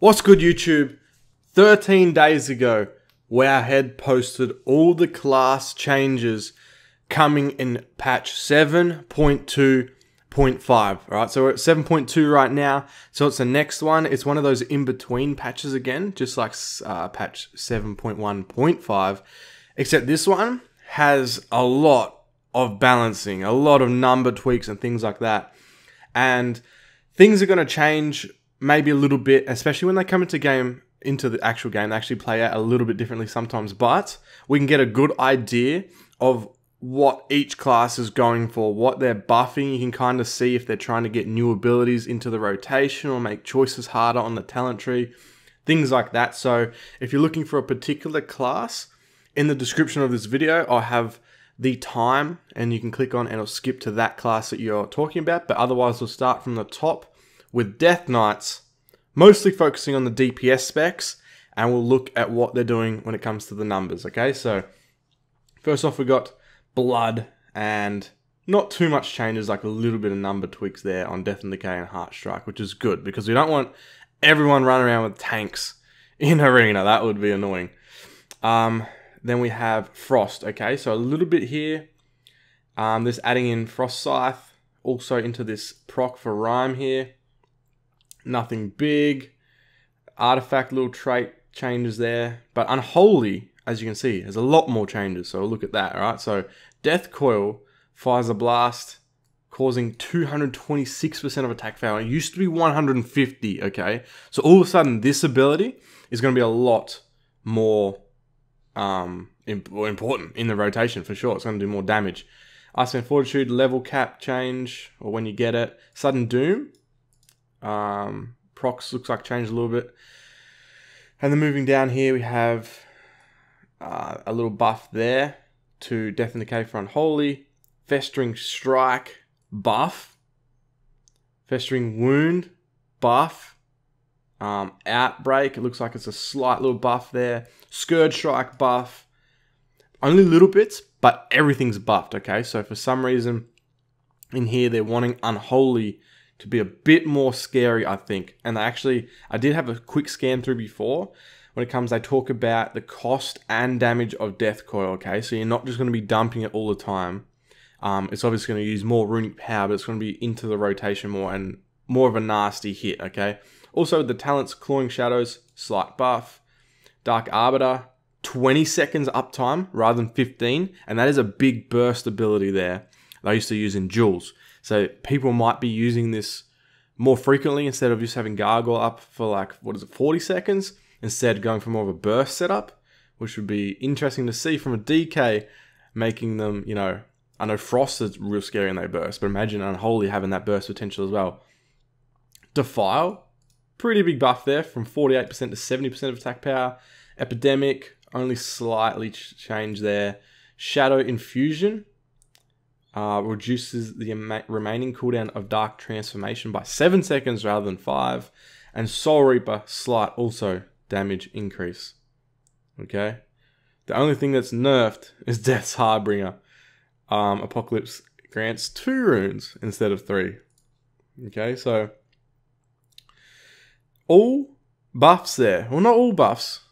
What's good, YouTube? 13 days ago, Wowhead posted all the class changes coming in patch 7.2.5. Alright, so we're at 7.2 right now. So it's the next one. It's one of those in-between patches again, just like patch 7.1.5. Except this one has a lot of balancing, a lot of number tweaks and things like that. And things are going to change maybe a little bit, especially when they come into the actual game. They actually play out a little bit differently sometimes, but we can get a good idea of what each class is going for, what they're buffing. You can kind of see if they're trying to get new abilities into the rotation or make choices harder on the talent tree, things like that. So if you're looking for a particular class, in the description of this video, I'll have the time and you can click on and it'll skip to that class that you're talking about. But otherwise, we'll start from the top with Death Knights, mostly focusing on the DPS specs, and we'll look at what they're doing when it comes to the numbers, okay? So, first off, we got Blood, and not too much changes, like a little bit of number tweaks there on Death and Decay and Heartstrike, which is good, because we don't want everyone running around with tanks in Arena. That would be annoying. Then we have Frost, okay? So, a little bit here. This adding in Frost Scythe, also into this proc for Rhyme here. Nothing big. Artifact, little trait changes there. But Unholy, as you can see, has a lot more changes. So we'll look at that, alright? So Death Coil fires a blast, causing 226% of attack failure. It used to be 150, okay? So all of a sudden, this ability is going to be a lot more important in the rotation, for sure. It's going to do more damage. Ice and Fortitude, level cap change, or when you get it. Sudden Doom. Procs looks like changed a little bit. And then moving down here, we have a little buff there to Death and Decay for Unholy. Festering Strike buff. Festering Wound buff. Outbreak, it looks like it's a slight little buff there. Scourge Strike buff. Only little bits, but everything's buffed, okay? So for some reason, in here, they're wanting Unholy to be a bit more scary, I think. And I did have a quick scan through before. When it comes, they talk about the cost and damage of Death Coil, okay? So you're not just going to be dumping it all the time. It's obviously going to use more runic power, but it's going to be into the rotation more and more of a nasty hit, okay? Also, the talents, Clawing Shadows, slight buff. Dark Arbiter, 20 seconds uptime rather than 15. And that is a big burst ability there that I used to use in duels. So people might be using this more frequently instead of just having Gargoyle up for like, 40 seconds? Instead going for more of a burst setup, which would be interesting to see from a DK, making them, you know, I know Frost is real scary when they burst, but imagine Unholy having that burst potential as well. Defile, pretty big buff there from 48% to 70% of attack power. Epidemic, only slightly changed there. Shadow Infusion. Reduces the remaining cooldown of Dark Transformation by 7 seconds rather than 5. And Soul Reaper, slight also damage increase. Okay. The only thing that's nerfed is Death's Harbinger. Apocalypse grants 2 runes instead of 3. Okay, so all buffs there. Well, not all buffs.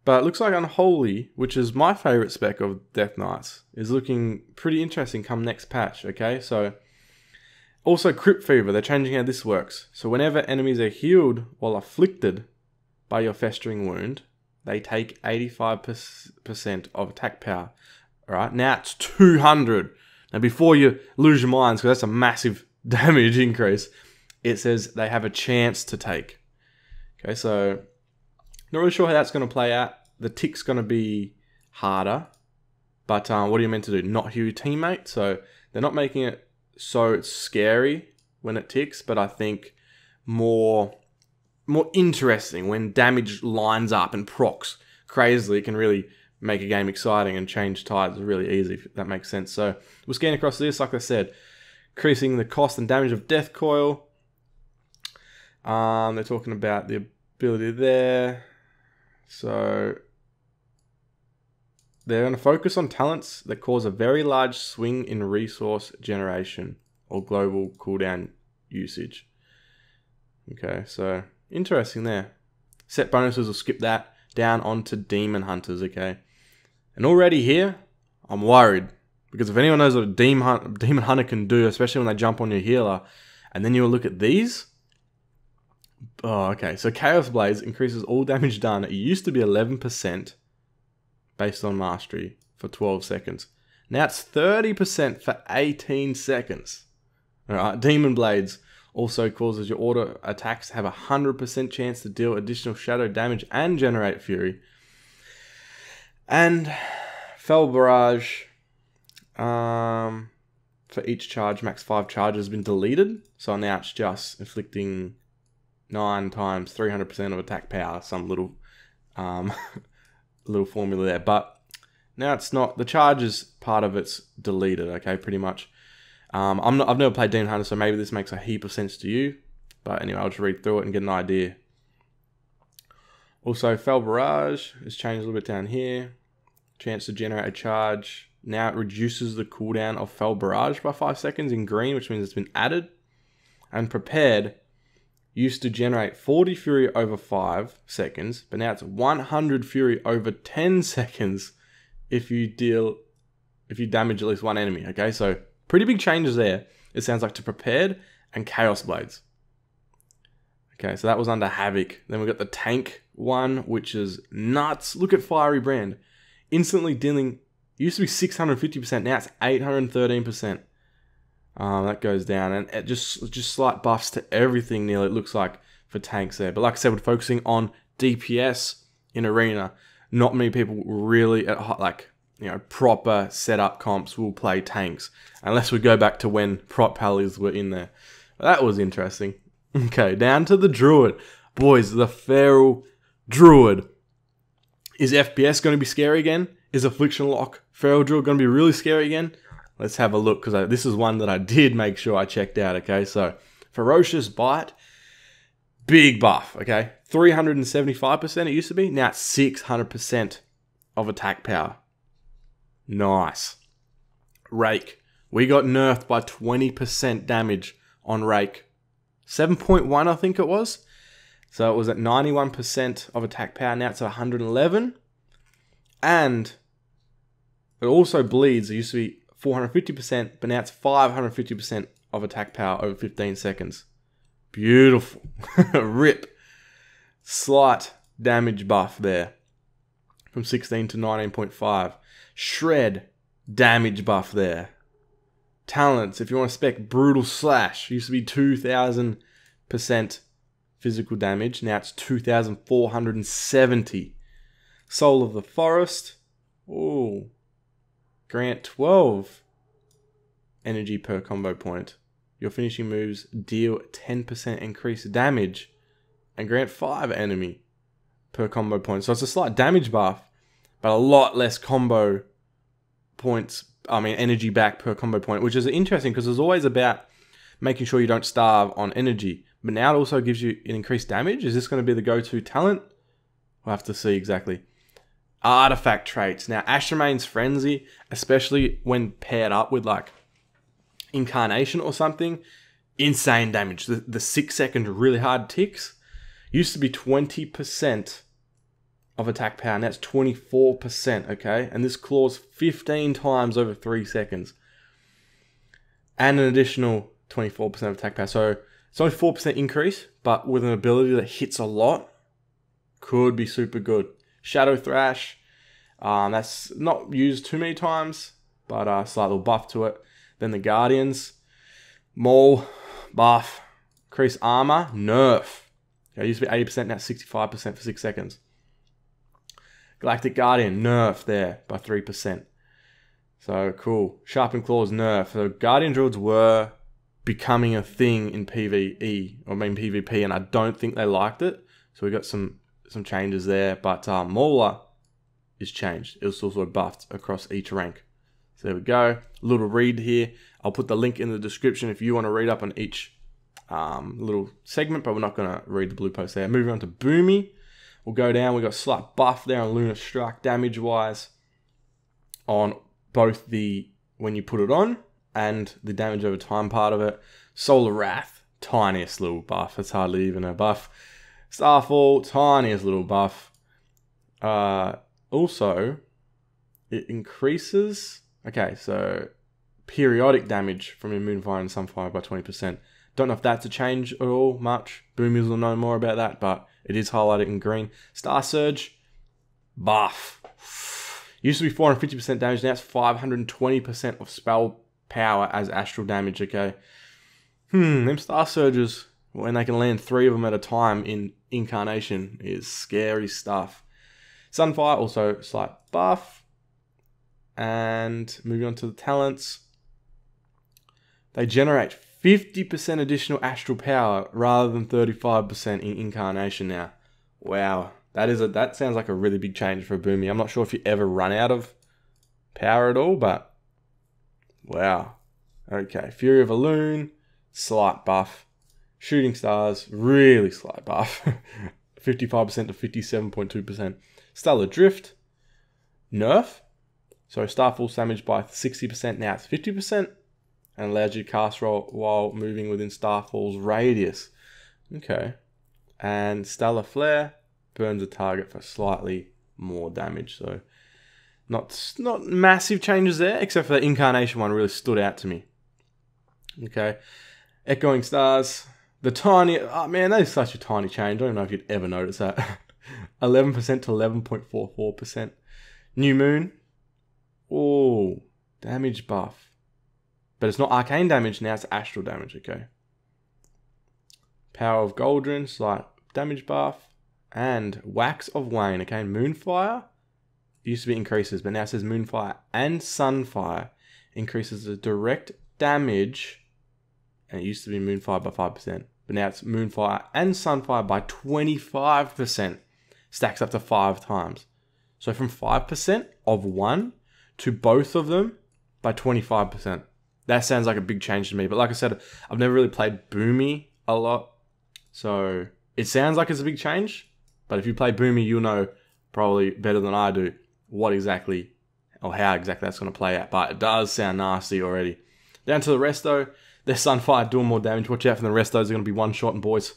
But it looks like Unholy, which is my favorite spec of Death Knights, is looking pretty interesting come next patch, okay? So, also Crypt Fever, they're changing how this works. So whenever enemies are healed while afflicted by your Festering Wound, they take 85% of attack power. Alright, now it's 200. Now before you lose your minds, because that's a massive damage increase, it says they have a chance to take. Okay, so not really sure how that's going to play out. The tick's going to be harder. But what are you meant to do? Not heal your teammate? So they're not making it so it's scary when it ticks. But I think more interesting when damage lines up and procs crazily. It can really make a game exciting and change tides really easy, if that makes sense. So we'll scan across this, like I said. Increasing the cost and damage of Death Coil. They're talking about the ability there. So they're going to focus on talents that cause a very large swing in resource generation or global cooldown usage. Okay, so interesting there. Set bonuses, will skip that. Down onto Demon Hunters, okay? And already here, I'm worried. Because if anyone knows what a Demon Hunter can do, especially when they jump on your healer, and then you'll look at these. Oh, okay. So Chaos Blaze increases all damage done. It used to be 11% based on mastery for 12 seconds. Now it's 30% for 18 seconds. Alright, Demon Blades also causes your auto attacks to have a 100% chance to deal additional shadow damage and generate fury. And Fell Barrage, for each charge, max 5 charges has been deleted. So now it's just inflicting 9 times 300% of attack power. Some little little formula there. But now it's not, the charges part of it's deleted, okay, pretty much. I've never played Demon Hunter, so maybe this makes a heap of sense to you. But anyway, I'll just read through it and get an idea. Also, Fell Barrage has changed a little bit down here. Chance to generate a charge. Now it reduces the cooldown of Fell Barrage by 5 seconds in green, which means it's been added. And Prepared used to generate 40 Fury over 5 seconds, but now it's 100 Fury over 10 seconds if you damage at least one enemy, okay? So pretty big changes there, it sounds like, to Prepared and Chaos Blades. Okay, so that was under Havoc. Then we got the tank one, which is nuts. Look at Fiery Brand. Instantly dealing, used to be 650%, now it's 813%. That goes down, and it just slight buffs to everything nearly, it looks like, for tanks there. But like I said, we're focusing on DPS in Arena. Not many people really, proper setup comps will play tanks, unless we go back to when prop pallies were in there. That was interesting. Okay, down to the Druid. Boys, the Feral Druid. Is FPS going to be scary again? Is Affliction Lock Feral Druid going to be really scary again? Let's have a look, because this is one that I did make sure I checked out, okay? So, Ferocious Bite, big buff, okay? 375% it used to be. Now it's 600% of attack power. Nice. Rake. We got nerfed by 20% damage on Rake. 7.1 I think it was. So it was at 91% of attack power. Now it's at 111. And it also bleeds. It used to be 450%, but now it's 550% of attack power over 15 seconds. Beautiful. Rip. Slight damage buff there. From 16 to 19.5. Shred. Damage buff there. Talents, if you want to spec Brutal Slash, used to be 2000% physical damage. Now it's 2470. Soul of the Forest. Oh. Grant 12 energy per combo point. Your finishing moves deal 10% increased damage. And grant 5 enemy per combo point. So it's a slight damage buff, but a lot less combo points. Energy back per combo point, which is interesting because it's always about making sure you don't starve on energy. But now it also gives you an increased damage. Is this going to be the go-to talent? We'll have to see exactly. Artifact traits. Now, Ashamane's Frenzy, especially when paired up with like Incarnation or something, insane damage. The 6 second really hard ticks used to be 20% of attack power. Now it's 24%, okay? And this claws 15 times over 3 seconds. And an additional 24% of attack power. So it's only 4% increase, but with an ability that hits a lot, could be super good. Shadow Thrash, that's not used too many times, but a slight little buff to it. Then the Guardians, Maul, buff, increase armor, nerf. It used to be 80%, now 65% for 6 seconds. Galactic Guardian, nerf there by 3%. So cool. Sharpened Claws, nerf. So Guardian Druids were becoming a thing in PvE, PvP, and I don't think they liked it. So we got some changes there. But Mauler is changed. It was also buffed across each rank. So there we go. A little read here. I'll put the link in the description if you want to read up on each little segment, but we're not going to read the blue post there. Moving on to Boomy. We'll go down. We got a slight buff there on Lunar Strike damage wise on both the when you put it on and the damage over time part of it. Solar Wrath, tiniest little buff. It's hardly even a buff. Starfall, tiniest little buff. Also, it increases... Okay, so periodic damage from your Moonfire and Sunfire by 20%. Don't know if that's a change at all, much. Boomies will know more about that, but it is highlighted in green. Star Surge, buff. Used to be 450% damage, now it's 520% of spell power as astral damage, okay? Them Star Surges, when they can land 3 of them at a time in Incarnation, is scary stuff. Sunfire, also slight buff. And moving on to the talents. They generate 50% additional astral power rather than 35% in Incarnation now. Wow. That sounds like a really big change for a Boomy. I'm not sure if you ever run out of power at all, but wow. Okay, Fury of a Loon, slight buff. Shooting Stars, really slight buff. 55% to 57.2%. Stellar Drift, nerf. So Starfall damage by 60%, now it's 50%. And allows you to cast roll while moving within Starfall's radius. Okay. And Stellar Flare burns a target for slightly more damage. So not massive changes there, except for the Incarnation one really stood out to me. Okay. Echoing Stars. The tiny... Oh man, that is such a tiny change. I don't know if you'd ever notice that. 11% to 11.44%. New Moon. Oh, damage buff. But it's not arcane damage, now it's astral damage, okay? Power of Goldrin, slight damage buff. And Wax of Wayne, okay? Moonfire used to be increases, but now it says Moonfire and Sunfire increases the direct damage. And it used to be Moonfire by 5%. But now it's Moonfire and Sunfire by 25%. Stacks up to 5 times. So from 5% of one to both of them by 25%. That sounds like a big change to me. But like I said, I've never really played Boomy a lot. So it sounds like it's a big change. But if you play Boomy, you'll know probably better than I do what exactly or how exactly that's going to play out. But it does sound nasty already. Down to the Resto. Their Sunfire doing more damage. Watch out for the Restos. They're going to be one-shotting, boys.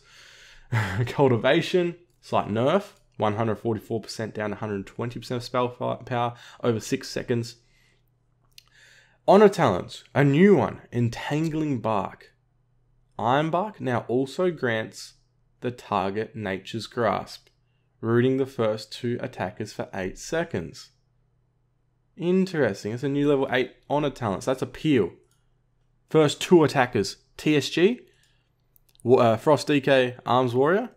Cultivation. Slight nerf. 144% down to 120% of spell power over 6 seconds. Honor Talents, a new one, Entangling Bark. Ironbark now also grants the target Nature's Grasp, rooting the first 2 attackers for 8 seconds. Interesting, it's a new level 8 Honor Talents, that's a peel. First 2 attackers, TSG, Frost DK, Arms Warrior.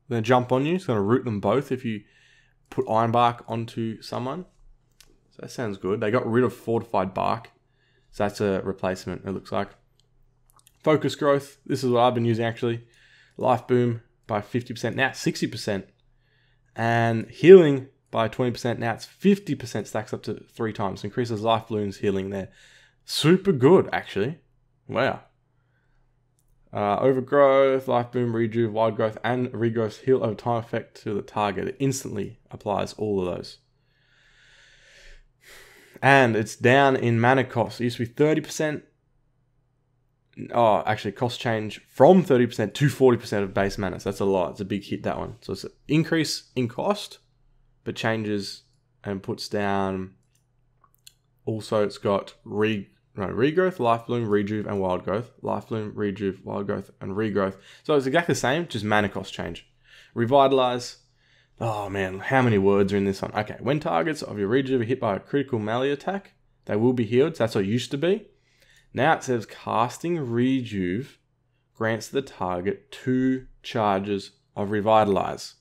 They're going to jump on you, it's going to root them both if you put Ironbark onto someone. So that sounds good. They got rid of Fortified Bark. So that's a replacement, it looks like. Focus Growth. This is what I've been using, actually. Life Boom by 50%. Now it's 60%. And Healing by 20%. Now it's 50%. Stacks up to 3 times. Increases Life Balloons healing there. Super good, actually. Wow. Overgrowth, Life Boom, Rejuve, Wild Growth, and Regrowth heal over time effect to the target. It instantly applies all of those. And it's down in mana cost. It used to be 30%. Oh, actually, cost change from 30% to 40% of base mana. So that's a lot. It's a big hit, that one. So it's an increase in cost, but changes and puts down. Also, it's got Regrowth, Life Bloom, Rejuve, and Wild Growth. Life Bloom, Rejuve, Wild Growth, and Regrowth. So it's exactly the same, just mana cost change. Revitalize. Oh man, how many words are in this one? Okay, when targets of your Rejuve are hit by a critical melee attack, they will be healed. So that's what it used to be. Now it says casting Rejuve grants the target 2 charges of Revitalize.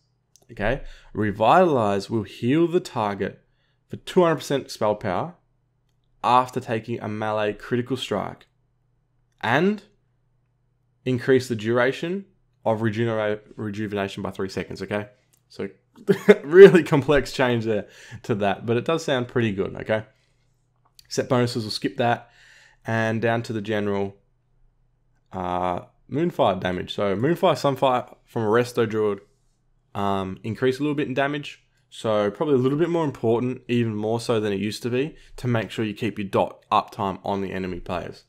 Okay, Revitalize will heal the target for 200% spell power after taking a melee critical strike and increase the duration of rejuvenation by 3 seconds, okay? So really complex change there to that, but it does sound pretty good, okay? Set bonuses, we'll skip that. And down to the general Moonfire damage. So Moonfire, Sunfire from a Resto Druid increase a little bit in damage. So probably a little bit more important, even more so than it used to be, to make sure you keep your dot uptime on the enemy players.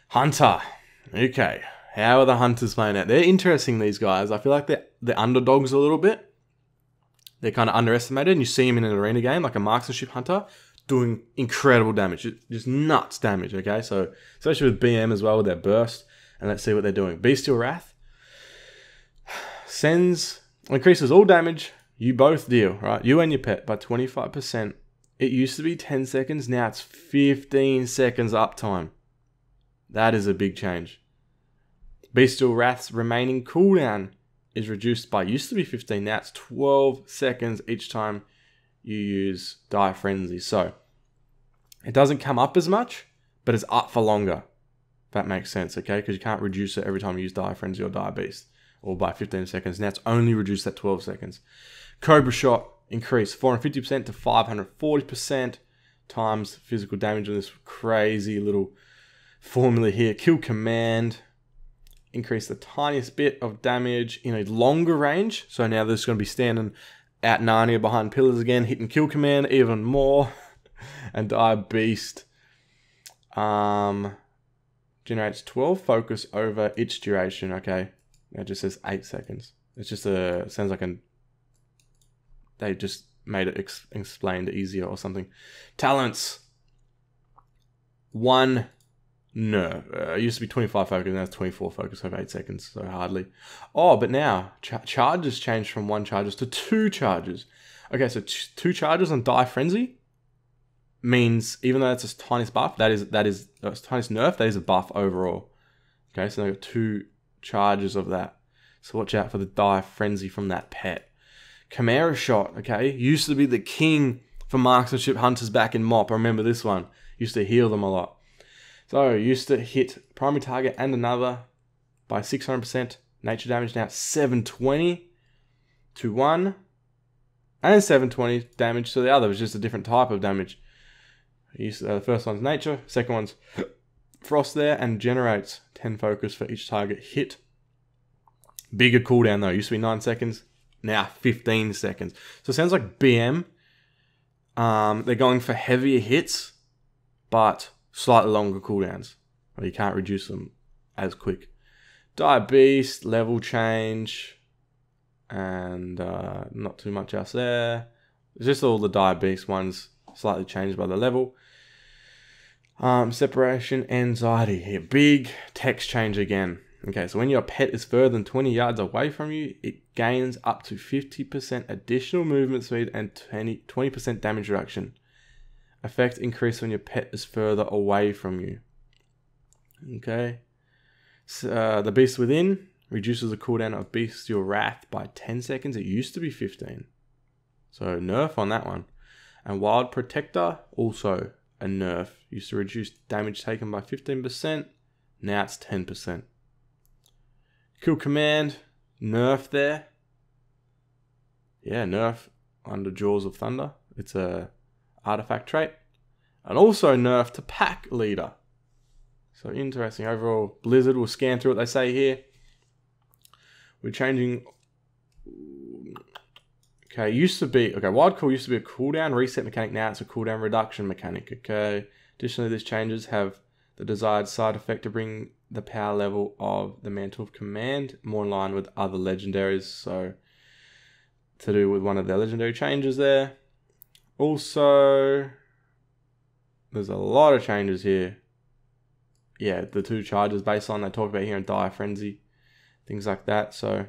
Hunter. Okay. How are the hunters playing out? They're interesting, these guys. I feel like they're underdogs a little bit. They're kind of underestimated, and you see them in an arena game, like a marksmanship hunter, doing incredible damage. Just nuts damage, okay? So, especially with BM as well, with their burst. And let's see what they're doing. Bestial Wrath increases all damage you both deal, right? You and your pet by 25%. It used to be 10 seconds, now it's 15 seconds uptime. That is a big change. Bestial Wrath's remaining cooldown is reduced by, used to be 15, now it's 12 seconds each time you use Dire Frenzy. So, it doesn't come up as much, but it's up for longer. If that makes sense, okay? Because you can't reduce it every time you use Dire Frenzy or Dire Beast, or by 15 seconds. Now it's only reduced at 12 seconds. Cobra Shot increased 450% to 540% times physical damage on this crazy little formula here. Kill Command increased the tiniest bit of damage in a longer range. So now this is going to be standing at Narnia behind pillars again, hitting Kill Command even more. And Dire Beast generates 12 focus over its duration. Okay, it just says 8 seconds. It's just sounds like they just made it explained easier or something. Talents. 1 nerf. It used to be 25 focus, now it's 24 focus over 8 seconds, so hardly. Oh, but now charges changed from 1 charges to 2 charges. Okay, so 2 charges on Dire Frenzy means, even though it's a tiniest buff, tiniest nerf, that is a buff overall. Okay, so they've got 2 charges of that. So watch out for the Dire Frenzy from that pet. Chimera Shot, okay, used to be the king for marksmanship hunters back in MOP. I remember this one. Used to heal them a lot. So, used to hit primary target and another by 600% nature damage. Now it's 720 to 1 and 720 damage to the other. It was just a different type of damage. The first one's nature, second one's frost there, and generates 10 focus for each target hit. Bigger cooldown though, used to be 9 seconds, now 15 seconds. So it sounds like BM, they're going for heavier hits, but slightly longer cooldowns. Well, you can't reduce them as quick. Dire Beast, level change, and not too much else there. It's just all the Dire Beast ones slightly changed by the level. Separation anxiety here. Big text change again. Okay, so when your pet is further than 20 yards away from you, it gains up to 50% additional movement speed and 20% damage reduction. Effect increase when your pet is further away from you. Okay. So, the Beast Within reduces the cooldown of Bestial Wrath by 10 seconds. It used to be 15. So nerf on that one. And Wild Protector, also a nerf. Used to reduce damage taken by 15%. Now it's 10%. Kill Command, nerf there. Yeah, nerf under Jaws of Thunder. It's a artifact trait. And also nerf to Pack Leader. So interesting. Overall, Blizzard will scan through what they say here. We're changing. Okay, Wild Call used to be a cooldown reset mechanic. Now it's a cooldown reduction mechanic. Okay. Additionally, these changes have the desired side effect to bring the power level of the Mantle of Command more in line with other legendaries. So, to do with one of their legendary changes there. Also, there's a lot of changes here. Yeah, the 2 charges baseline they talk about here in Dire Frenzy. Things like that. So, it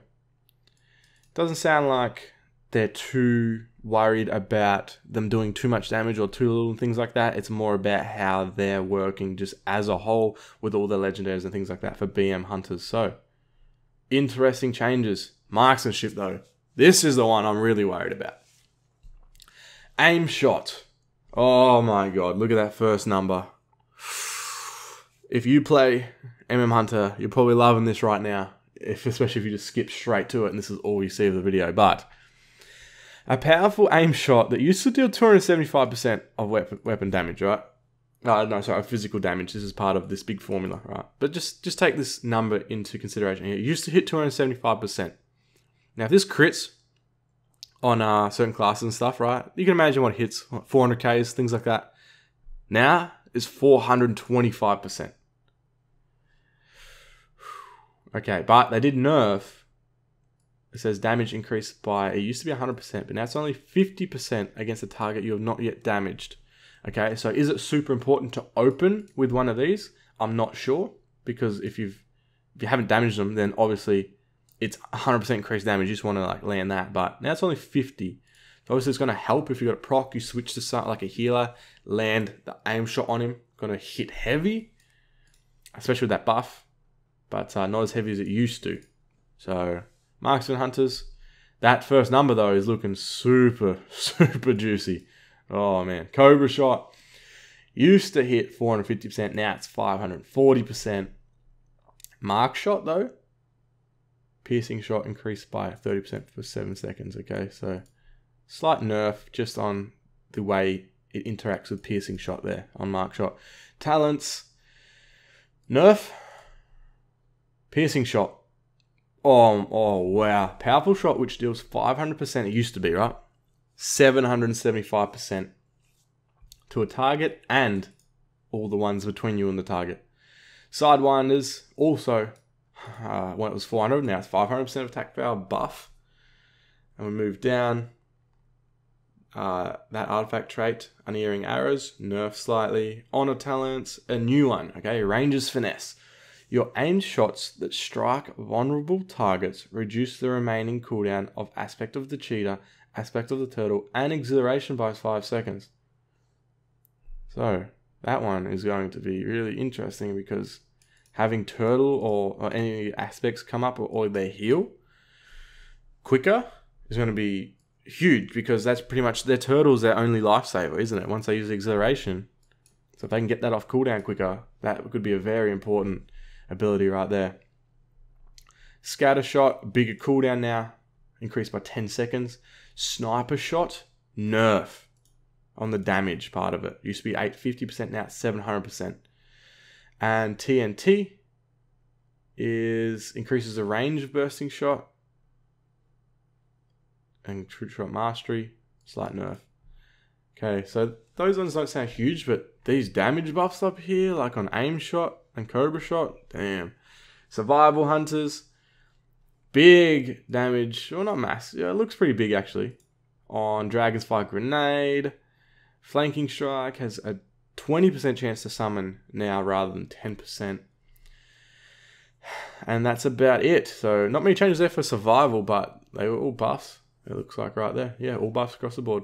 doesn't sound like they're too worried about them doing too much damage or too little and things like that. It's more about how they're working just as a whole with all the legendaries and things like that for BM hunters. So, interesting changes. Marksmanship though. This is the one I'm really worried about. Aim Shot. Oh my god, look at that first number. If you play MM Hunter, you're probably loving this right now. Especially if you just skip straight to it and this is all you see of the video. But a powerful aim shot that used to deal 275% of weapon damage, right? No, sorry, physical damage. This is part of this big formula, right? But just take this number into consideration here. It used to hit 275%. Now, if this crits on certain classes and stuff, right? You can imagine what hits, 400Ks, things like that. Now, it's 425%. Okay, but they did nerf. It says damage increased by, it used to be 100%, but now it's only 50% against a target you have not yet damaged. Okay, so is it super important to open with one of these? I'm not sure, because if you haven't damaged them, then obviously it's 100% increased damage. You just want to like land that, but now it's only 50. So obviously it's going to help if you got a proc, you switch to something like a healer, land the aim shot on him, going to hit heavy, especially with that buff, but not as heavy as it used to. So marksman hunters, that first number though is looking super juicy. Oh man, Cobra shot used to hit 450%, now it's 540%. Mark shot though, piercing shot increased by 30% for 7 seconds. Okay, so slight nerf just on the way it interacts with piercing shot there on mark shot. Talents, nerf, piercing shot. Oh wow, powerful shot which deals 500%. It used to be, right? 775% to a target and all the ones between you and the target. Sidewinders also, when it was 400, now it's 500% attack power buff. And we move down. That artifact trait, unerring arrows, nerf slightly. Honor talents, a new one. Okay, ranger's finesse. Your aimed shots that strike vulnerable targets reduce the remaining cooldown of aspect of the cheetah, aspect of the turtle, and exhilaration by 5 seconds. So that one is going to be really interesting because having turtle or any aspects come up or they heal quicker is going to be huge, because that's pretty much their turtle's their only lifesaver, isn't it? Once they use exhilaration. So if they can get that off cooldown quicker, that could be a very important ability right there. Scatter shot, bigger cooldown now, increased by 10 seconds. Sniper shot, nerf on the damage part of it. Used to be 850%, now it's 700%. And TNT increases the range of bursting shot. And true shot mastery, slight nerf. Okay, so those ones don't sound huge, but these damage buffs up here, like on aim shot and cobra shot, damn. Survival hunters, big damage, well not massive, yeah, it looks pretty big actually. On Dragon's Fire Grenade, Flanking Strike has a 20% chance to summon now rather than 10%. And that's about it. So not many changes there for survival, but they were all buffs. It looks like right there. Yeah, all buffs across the board.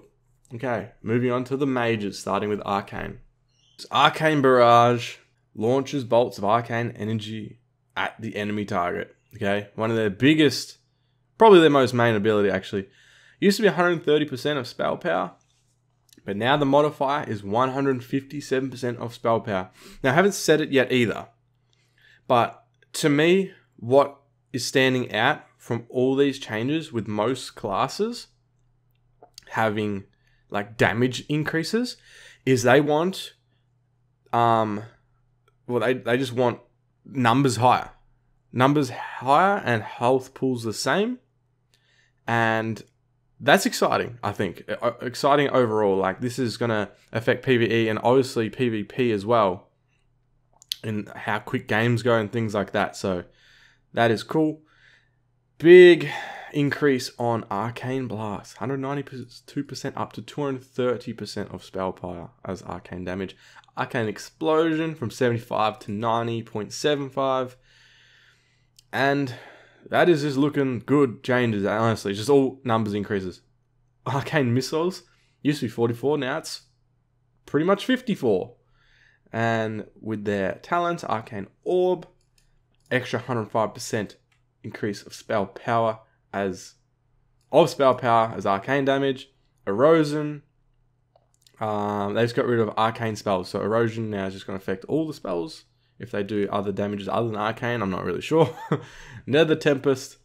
Okay, moving on to the mages, starting with Arcane. Arcane Barrage launches bolts of arcane energy at the enemy target. Okay, one of their biggest, probably their most main ability actually. Used to be 130% of spell power, but now the modifier is 157% of spell power. Now I haven't said it yet either, but to me, what is standing out from all these changes with most classes having like damage increases is they want, they just want numbers higher. Numbers higher and health pools the same. And that's exciting, I think. Exciting overall. Like, this is going to affect PvE and obviously PvP as well. And how quick games go and things like that. So, that is cool. Big increase on Arcane Blast. 192% up to 230% of spell power as arcane damage. Arcane Explosion from 75 to 90.75. And that is just looking good changes, honestly. Just all numbers increases. Arcane Missiles used to be 44, now it's pretty much 54. And with their talents, Arcane Orb, extra 105% increase of spell power as arcane damage. Erosion, they just got rid of arcane spells, so erosion now is just going to affect all the spells if they do other damages other than arcane. I'm not really sure. Nether Tempest,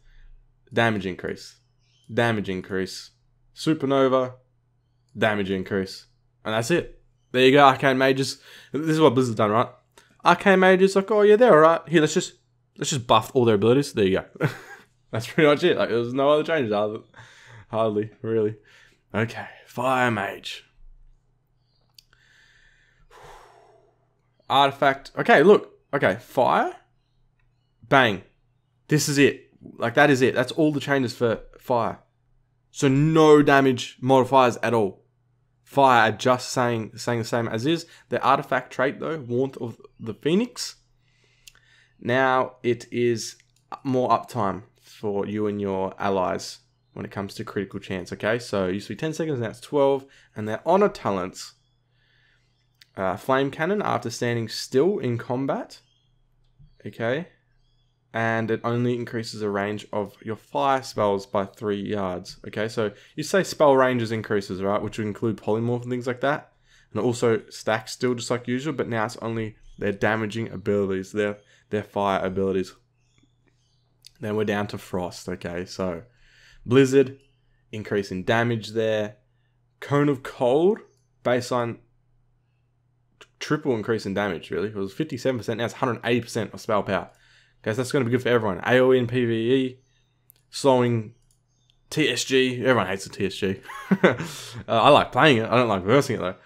damage increase, Supernova, damage increase, and that's it. There you go, Arcane Mages. This is what Blizzard's done, right? Arcane Mages, like, oh yeah, they're alright. Here, let's just buff all their abilities. There you go. That's pretty much it. Like, there's no other changes, hardly, really. Okay, Fire Mage. Artifact. Okay, look. Okay, fire. Bang. This is it. Like, that is it. That's all the changes for fire. So no damage modifiers at all. Fire are just saying the same as is. The artifact trait though, Warmth of the Phoenix. Now it is more uptime for you and your allies when it comes to critical chance, okay? So it used to be 10 seconds, now it's 12. And their honor talents, Flame Cannon after standing still in combat, okay? And it only increases the range of your fire spells by 3 yards. Okay, so you say spell ranges increases, right? Which would include polymorph and things like that. And it also stacks still just like usual, but now it's only their damaging abilities, their fire abilities. Then we're down to Frost, okay? So Blizzard, increase in damage there. Cone of Cold, baseline triple increase in damage, really. It was 57%, now it's 180% of spell power. Okay, so that's going to be good for everyone. AoE and PvE, slowing TSG. Everyone hates the TSG. I like playing it. I don't like versing it though.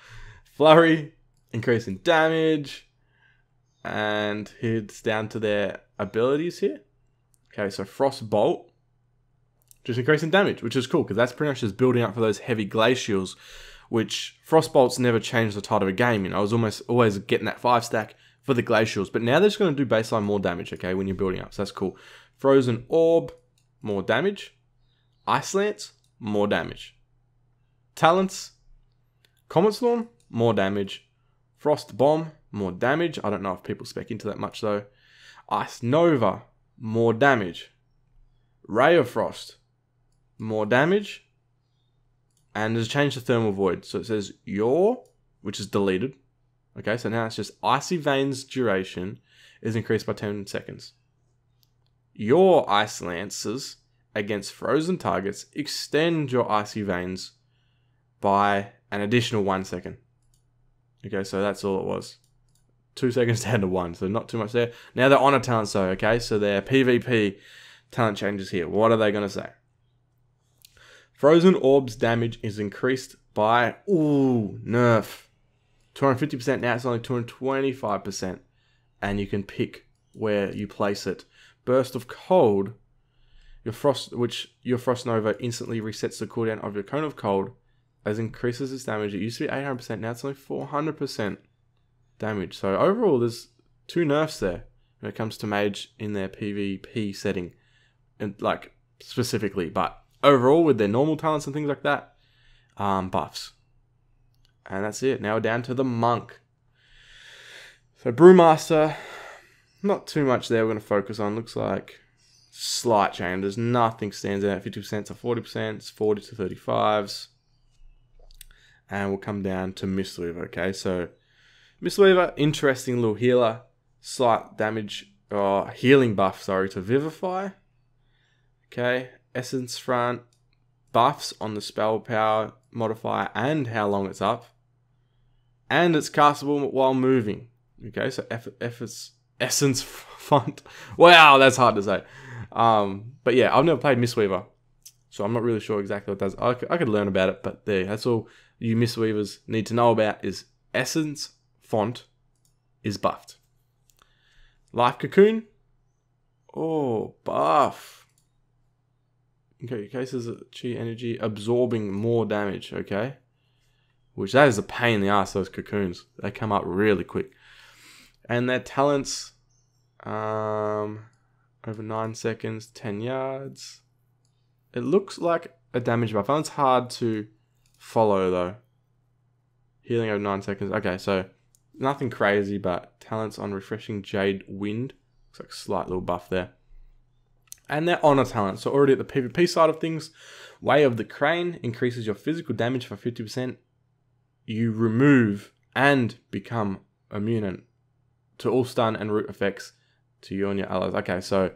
Flurry, increase in damage. And it's down to their abilities here. Okay, so Frost Bolt, just increasing damage, which is cool because that's pretty much just building up for those heavy glacials, which Frostbolt's never changed the tide of a game. You know, I was always getting that 5-stack for the glacials, but now they're just going to do baseline more damage, okay, when you're building up, so that's cool. Frozen Orb, more damage. Ice Lance, more damage. Talents, Comet Storm, more damage. Frost Bomb, more damage. I don't know if people spec into that much though. Ice Nova, more damage. Ray of Frost, more damage. And there's a change to Thermal Void, so it says your, which is deleted. Okay, so now it's just Icy Veins duration is increased by 10 seconds. Your Ice Lances against frozen targets extend your Icy Veins by an additional 1 second. Okay, so that's all it was. 2 seconds down to 1, so not too much there. Now they're honor talents though, okay? So their PvP talent changes here. What are they going to say? Frozen Orb's damage is increased by, nerf. 250%, now it's only 225%. And you can pick where you place it. Burst of Cold, your Frost Nova instantly resets the cooldown of your Cone of Cold as increases its damage. It used to be 800%, now it's only 400% damage. So overall, there's 2 nerfs there when it comes to Mage in their PvP setting, and like specifically. But overall, with their normal talents and things like that, buffs. And that's it. Now we're down to the Monk. So Brewmaster, not too much there we're going to focus on. Looks like slight changes. Nothing stands out. 50% to 40%. It's 40 to 35s. And we'll come down to Mistweaver. Okay, so Mistweaver, interesting little healer. Slight damage, or healing buff, sorry, to Vivify. Okay, Essence Front. Buffs on the spell power modifier and how long it's up. And it's castable while moving. Okay, so Essence Font. Wow, that's hard to say. But yeah, I've never played Mistweaver, so I'm not really sure exactly what it does. I could learn about it, but there, that's all you Mistweavers need to know about is Essence Font is buffed. Life Cocoon. Oh, buff. Okay, cases of chi energy absorbing more damage, okay? Which that is a pain in the ass, those cocoons. They come up really quick. And their talents, over 9 seconds, 10 yards. It looks like a damage buff. It's hard to follow though. Healing over 9 seconds. Okay, so nothing crazy, but talents on Refreshing Jade Wind. Looks like a slight little buff there. And their honor talent. So already at the PvP side of things, Way of the Crane increases your physical damage by 50%. You remove and become immune to all stun and root effects to you and your allies. Okay, so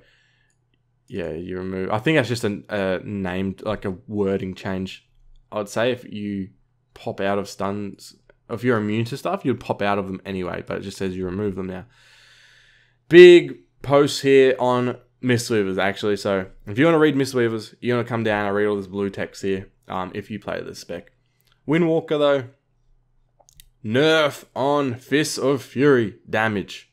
yeah, you remove. I think that's just a named, like a wording change. I would say if you pop out of stuns, if you're immune to stuff, you'd pop out of them anyway, but it just says you remove them now. Big posts here on Mistweavers, actually. So if you want to read Mistweavers, you want to come down and read all this blue text here if you play this spec. Windwalker, though. Nerf on Fists of Fury damage.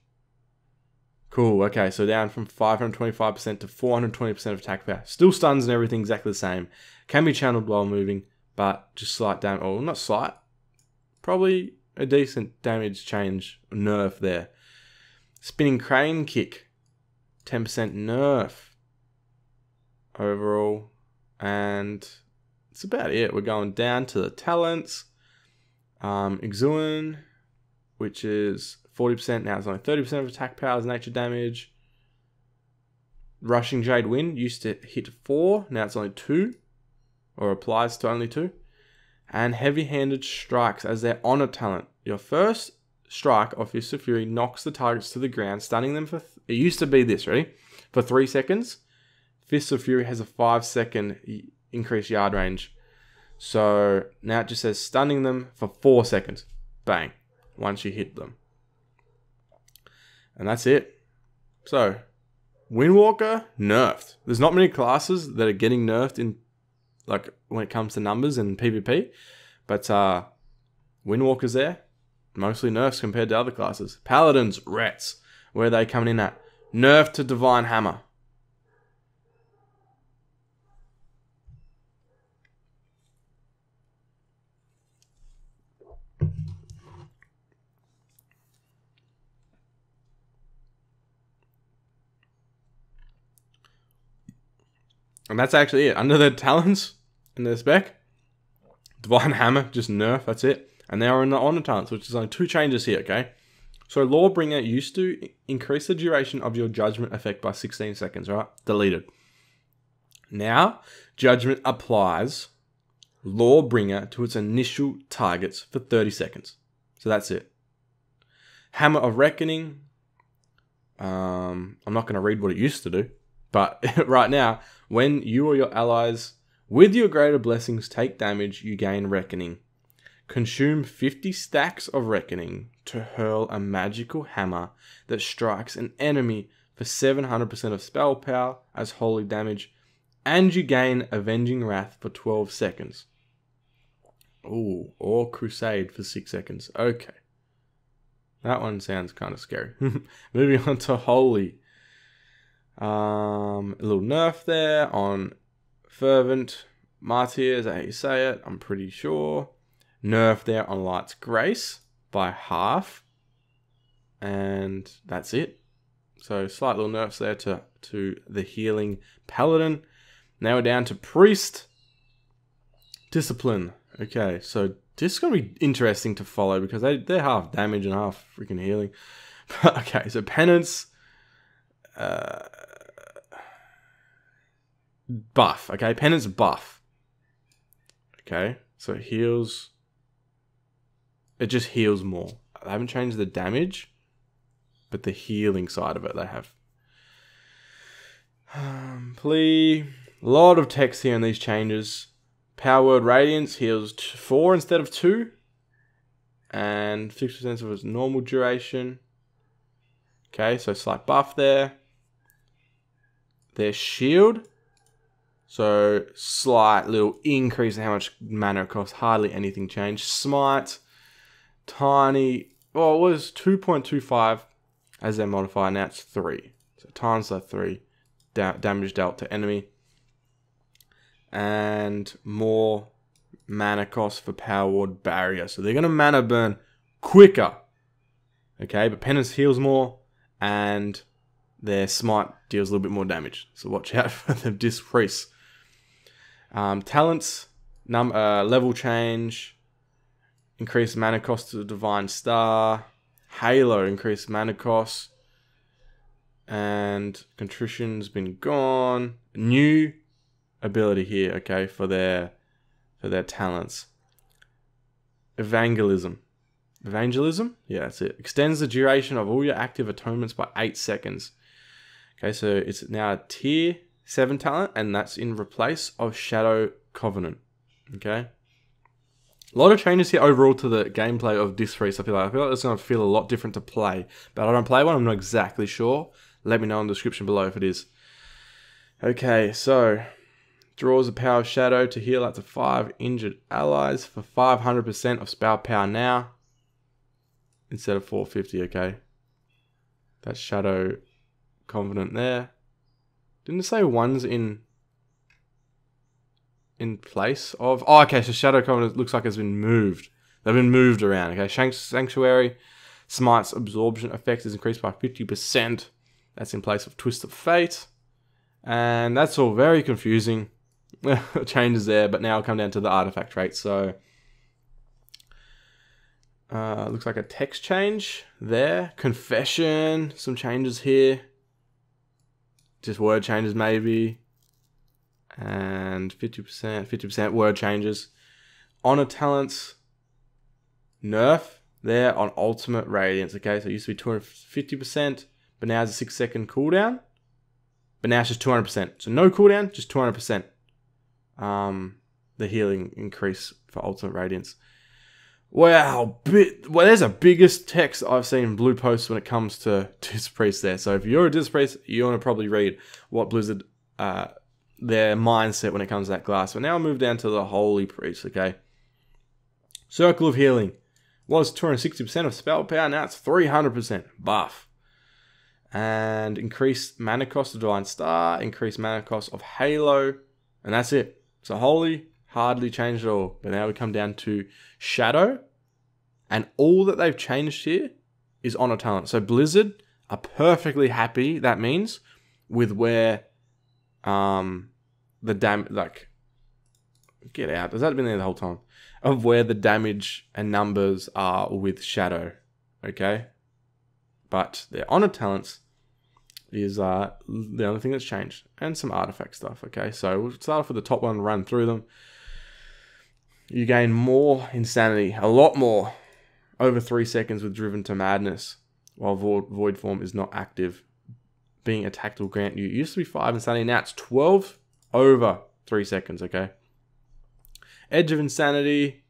Cool. Okay, so down from 525% to 420% of attack power. Still stuns and everything exactly the same. Can be channeled while moving, but just slight damage. Or not slight. Probably a decent damage change. Nerf there. Spinning crane kick. 10% nerf. Overall. And that's about it. We're going down to the talents. Exuin, which is 40%. Now it's only 30% of attack power as nature damage. Rushing Jade Wind used to hit 4. Now it's only 2. Or applies to only 2. And Heavy-Handed Strikes as their honor talent. Your first strike of Fist of Fury knocks the targets to the ground, stunning them for... It used to be this, ready? For 3 seconds. Fist of Fury has a 5-second increased yard range. So now it just says stunning them for 4 seconds. Bang. Once you hit them. And that's it. So, Windwalker, nerfed. There's not many classes that are getting nerfed in, like, when it comes to numbers and PvP. But, Windwalker's there. Mostly nerfs compared to other classes. Paladins, rats. Where are they coming in at? Nerf to Divine Hammer. And that's actually it. Under their talents and their spec, Divine Hammer, just nerf, that's it. And they are in the honor talents, which is only 2 changes here, okay? So Lawbringer used to increase the duration of your judgment effect by 16 seconds, right? Deleted. Now, judgment applies Lawbringer to its initial targets for 30 seconds. So that's it. Hammer of Reckoning. I'm not going to read what it used to do. But right now, when you or your allies with your greater blessings take damage, you gain Reckoning. Consume 50 stacks of Reckoning to hurl a magical hammer that strikes an enemy for 700% of spell power as holy damage, and you gain Avenging Wrath for 12 seconds. Ooh, or Crusade for 6 seconds. Okay. That one sounds kind of scary. Moving on to Holy. A little nerf there on Fervent Martyr, is that how you say it? I'm pretty sure. Nerf there on Light's Grace by half. And that's it. So slight little nerfs there to the healing Paladin. Now we're down to Priest. Discipline. Okay, so this is going to be interesting to follow because they're half damage and half freaking healing. Okay, so Penance. Buff. Okay, Penance buff. Okay, so it heals. It just heals more. They haven't changed the damage, but the healing side of it they have. Plea. A lot of text here in these changes. Power Word Radiance heals 4 instead of 2. And 50% of its normal duration. Okay, so slight buff there. Their shield. So slight little increase in how much mana it costs. Hardly anything changed. Smite. Tiny. Well, it was 2.25 as their modifier. Now it's 3. So times that 3. Damage dealt to enemy. And more mana cost for Power Word Barrier. So they're going to mana burn quicker. Okay, but Penance heals more. And their Smite deals a little bit more damage. So watch out for the Disc Priest. Talents. Level change. Increased mana cost to the Divine Star. Halo. Increased mana cost. And Contrition's been gone. New ability here, okay, for their talents. Evangelism. Evangelism? Yeah, that's it. Extends the duration of all your active atonements by 8 seconds. Okay, so it's now a tier 7 talent, and that's in replace of Shadow Covenant. Okay. A lot of changes here overall to the gameplay of Disc Priest. I feel like it's going to feel a lot different to play. But I don't play one, I'm not exactly sure. Let me know in the description below if it is. Okay, so draws the power of Shadow to heal up to 5 injured allies for 500% of spell power now. Instead of 450, okay. That's Shadow confident there. Didn't it say one's in place of... Oh, okay, so Shadow Covenant looks like it's been moved. They've been moved around, okay? Sanctuary, Smite's absorption effect is increased by 50%. That's in place of Twist of Fate. And that's all very confusing. Changes there, but now I'll come down to the artifact trait. So, looks like a text change there. Confession, some changes here. Just word changes maybe. And 50% word changes. Honor talents, nerf there on ultimate radiance. Okay, so it used to be 250%, but now it's a 6-second cooldown. But now it's just 200%. So no cooldown, just 200%. The healing increase for ultimate radiance. Wow, there's the biggest text I've seen in blue posts when it comes to Disc Priest there. So if you're a Disc Priest, you want to probably read what Blizzard their mindset when it comes to that class. But now I'll move down to the Holy Priest, okay? Circle of Healing was 260% of spell power, now it's 300% buff. And increased mana cost of Divine Star, increased mana cost of Halo, and that's it. So Holy hardly changed at all. But now we come down to Shadow, and all that they've changed here is Honor Talent. So Blizzard are perfectly happy, that means, with where the damage, like, get out, has that been there the whole time? Of where the damage and numbers are with Shadow, okay? But their Honor Talents is the only thing that's changed, and some artifact stuff, okay? So we'll start off with the top one, run through them. You gain more Insanity, a lot more, over 3 seconds with Driven to Madness, while Void Form is not active. Being attacked will grant you, it used to be 5 Insanity, now it's 12 over 3 seconds, okay? Edge of Insanity,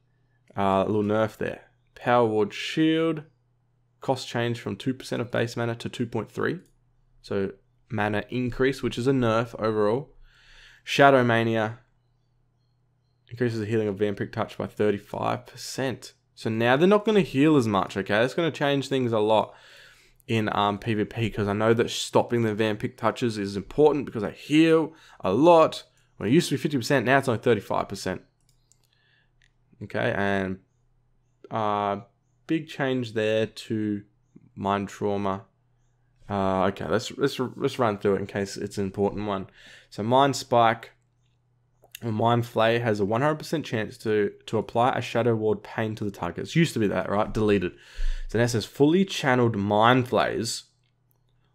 a little nerf there. Power Ward Shield, cost change from 2% of base mana to 2.3. So mana increase, which is a nerf overall. Shadow Mania increases the healing of Vampiric Touch by 35%. So now they're not going to heal as much, okay? That's going to change things a lot in PvP, because I know that stopping the Vampiric Touches is important because they heal a lot. When it used to be 50%, now it's only 35%. Okay, and big change there to Mind Trauma. Okay, let's run through it in case it's an important one. So Mind Spike or Mind Flay has a 100% chance to apply a Shadow Ward Pain to the target. It used to be that, right? Deleted. So now it says fully channeled Mind Flays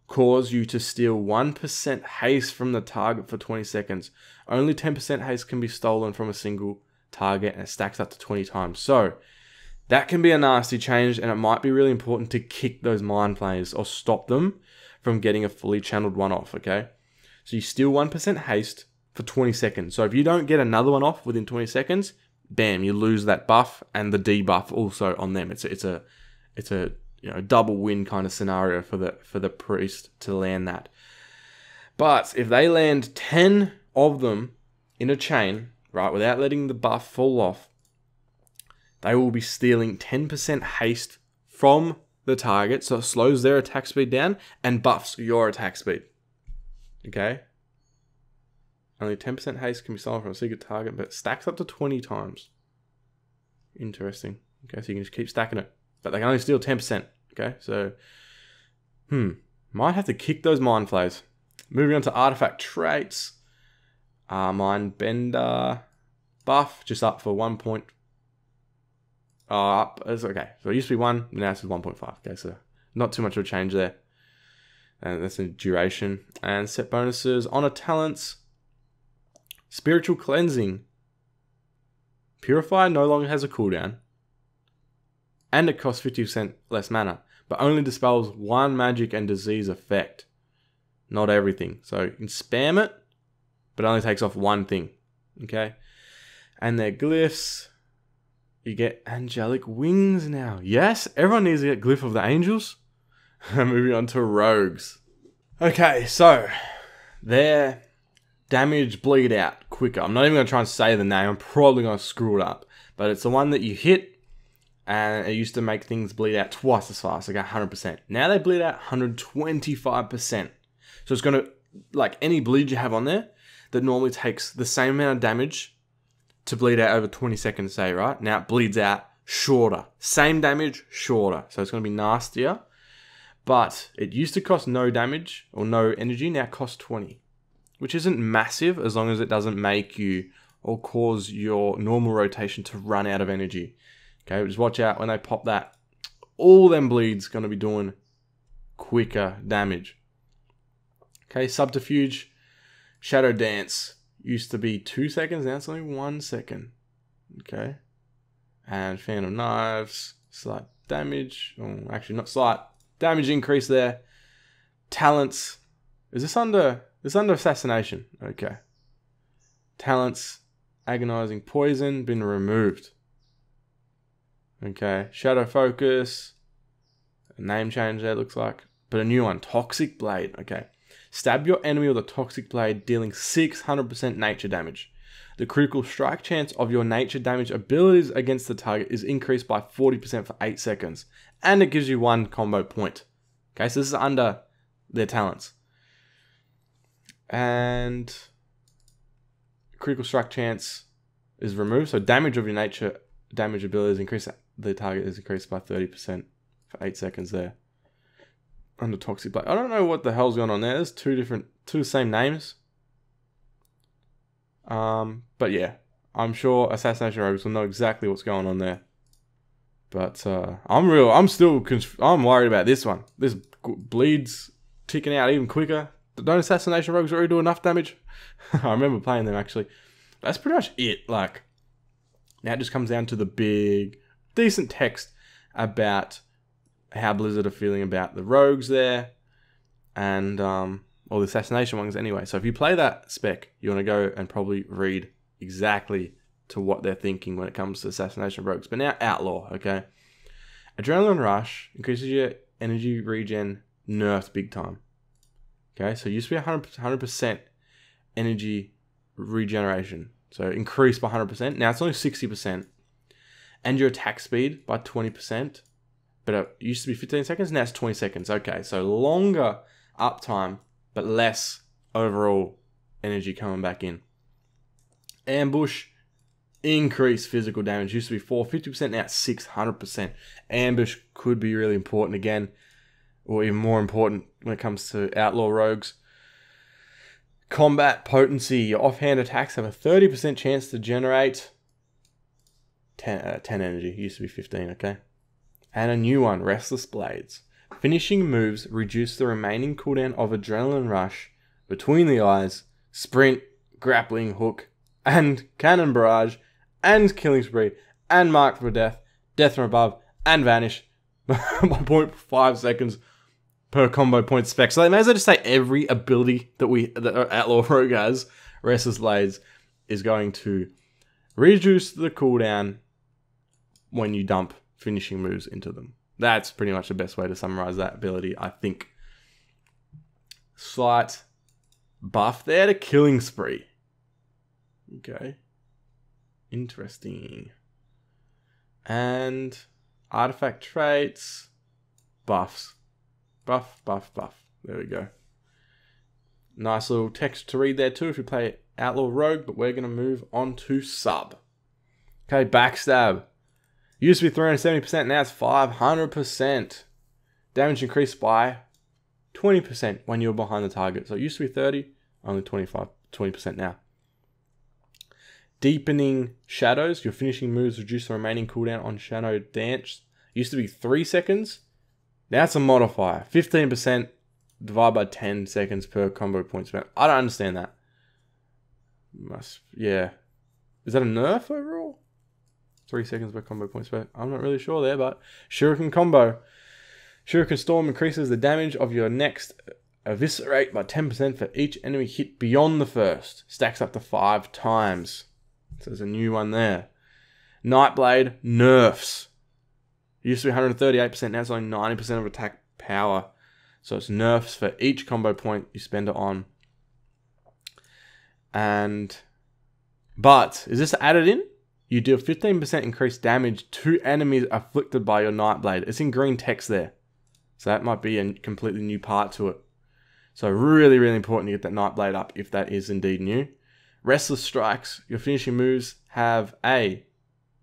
cause you to steal 1% haste from the target for 20 seconds. Only 10% haste can be stolen from a single target, and it stacks up to 20 times. So that can be a nasty change, and it might be really important to kick those Mind Flays or stop them from getting a fully channeled one off, okay? So you steal 1% haste for 20 seconds. So if you don't get another one off within 20 seconds, bam, you lose that buff and the debuff also on them. It's a double win kind of scenario for the priest to land that. But if they land 10 of them in a chain, right, without letting the buff fall off, they will be stealing 10% haste from the target, so it slows their attack speed down and buffs your attack speed. Okay? Only 10% haste can be stolen from a secret target, but it stacks up to 20 times. Interesting. Okay, so you can just keep stacking it. But they can only steal 10%. Okay, so... might have to kick those Mind Flays. Moving on to artifact traits. Mind Bender buff, just up for 1 point. Up. It's okay. So it used to be 1, now it's 1.5. Okay, so not too much of a change there. And that's in duration. And set bonuses. Honor talents. Spiritual Cleansing. Purify no longer has a cooldown. And it costs 50% less mana. But only dispels 1 magic and disease effect. Not everything. So you can spam it, but it only takes off 1 thing. Okay? And their glyphs. You get angelic wings now. Yes, everyone needs to get Glyph of the Angels. Moving on to rogues. Okay, so their damage bleed out quicker. I'm not even going to try and say the name. I'm probably going to screw it up. But it's the one that you hit, and it used to make things bleed out twice as fast. Like 100%. Now they bleed out 125%. So it's going to, like any bleed you have on there, that normally takes the same amount of damage to bleed out over 20 seconds, say, right? Now it bleeds out shorter. Same damage, shorter. So it's going to be nastier. But it used to cost no damage or no energy, now it costs 20. Which isn't massive as long as it doesn't make you or cause your normal rotation to run out of energy. Okay, just watch out when they pop that. All them bleeds going to be doing quicker damage. Okay, Subterfuge, Shadow Dance used to be 2 seconds, now it's only 1 second. Okay, and Fan of Knives, slight damage. Oh, actually, not slight. Damage increase there. Talents. Is this under... It's under Assassination. Okay. Talents. Agonizing Poison. Been removed. Okay. Shadow Focus. A name change there, looks like. But a new one. Toxic Blade. Okay. Stab your enemy with a Toxic Blade, dealing 600% nature damage. The critical strike chance of your nature damage abilities against the target is increased by 40% for 8 seconds. And it gives you 1 combo point. Okay, so this is under their talents. And critical strike chance is removed. So damage of your nature damage abilities increase. The target is increased by 30% for 8 seconds there. Under Toxic Blade. I don't know what the hell's going on there. There's two same names. But yeah, I'm sure Assassination Rogues will know exactly what's going on there. But I'm worried about this one. This bleeds ticking out even quicker. Don't Assassination Rogues already do enough damage? I remember playing them actually. That's pretty much it. Like, now it just comes down to the big, decent text about how Blizzard are feeling about the rogues there, and all the assassination ones anyway. So if you play that spec, you want to go and probably read exactly to what they're thinking when it comes to assassination rogues. But now Outlaw, okay? Adrenaline Rush increases your energy regen, nerfed big time. Okay, so it used to be 100% energy regeneration. So increased by 100%. Now it's only 60%. And your attack speed by 20%. But it used to be 15 seconds, now it's 20 seconds. Okay, so longer uptime, but less overall energy coming back in. Ambush, increased physical damage. Used to be 50%, now it's 600%. Ambush could be really important again, or even more important when it comes to Outlaw Rogues. Combat potency. Your offhand attacks have a 30% chance to generate 10 energy. It used to be 15, okay? And a new one, Restless Blades. Finishing moves reduce the remaining cooldown of Adrenaline Rush, Between the Eyes, Sprint, Grappling Hook, and Cannon Barrage, and Killing Spree, and Mark for Death, Death from Above, and Vanish by 0.5 seconds per combo point spec. So they may as well just say every ability that Outlaw Rogue has, Restless Blades, is going to reduce the cooldown when you dump finishing moves into them. That's pretty much the best way to summarize that ability, I think. Slight buff there to Killing Spree. Okay. Interesting. And artifact traits, buffs. Buff. There we go. Nice little text to read there too if you play Outlaw Rogue, but we're going to move on to sub. Okay, Backstab. Used to be 370%, now it's 500%. Damage increased by 20% when you're behind the target. So it used to be 30, only 20% now. Deepening Shadows. Your finishing moves reduce the remaining cooldown on Shadow Dance. Used to be 3 seconds. Now it's a modifier. 15% divided by 10 seconds per combo point spent. I don't understand that. Yeah. Is that a nerf overall? 3 seconds per combo point spent. I'm not really sure there, but Shuriken Combo. Shuriken Storm increases the damage of your next Eviscerate by 10% for each enemy hit beyond the first. Stacks up to 5 times. So there's a new one there. Nightblade nerfs. Used to be 138%, now it's only 90% of attack power. So it's nerfs for each combo point you spend it on. But, is this added in? You deal 15% increased damage to enemies afflicted by your Nightblade. It's in green text there. So that might be a completely new part to it. So really, really important to get that Nightblade up if that is indeed new. Restless Strikes, your finishing moves have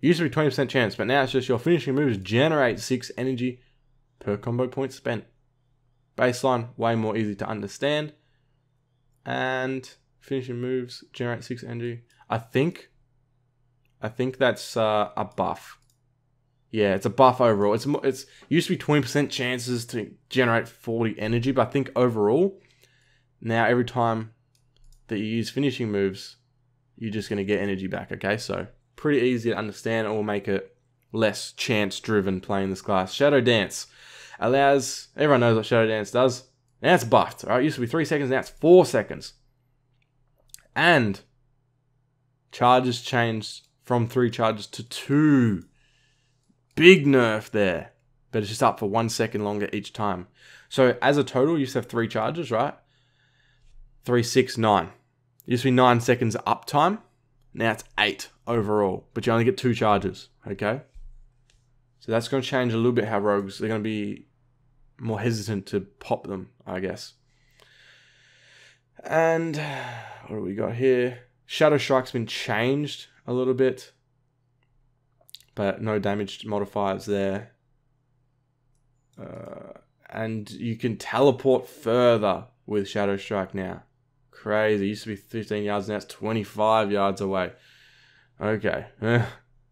used to be 20% chance, but now it's just your finishing moves generate 6 energy per combo point spent. Baseline, way more easy to understand. And finishing moves generate 6 energy. I think that's a buff. Yeah, it's a buff overall. It's used to be 20% chances to generate 40 energy, but I think overall, now every time that you use finishing moves, you're just going to get energy back, okay? So, pretty easy to understand. It will make it less chance-driven playing this class. Shadow Dance allows... Everyone knows what Shadow Dance does. Now it's buffed, alright? It used to be 3 seconds, now it's 4 seconds. And charges changed from 3 charges to 2. Big nerf there. But it's just up for 1 second longer each time. So as a total, you used to have 3 charges, right? 3, 6, 9. It used to be 9 seconds uptime. Now it's 8 overall. But you only get 2 charges, okay? So that's going to change a little bit how rogues... They're going to be more hesitant to pop them, I guess. And what do we got here? Shadow Strike's been changed a little bit. But no damage modifiers there. And you can teleport further with Shadow Strike now. Crazy. It used to be 15 yards, now it's 25 yards away. Okay.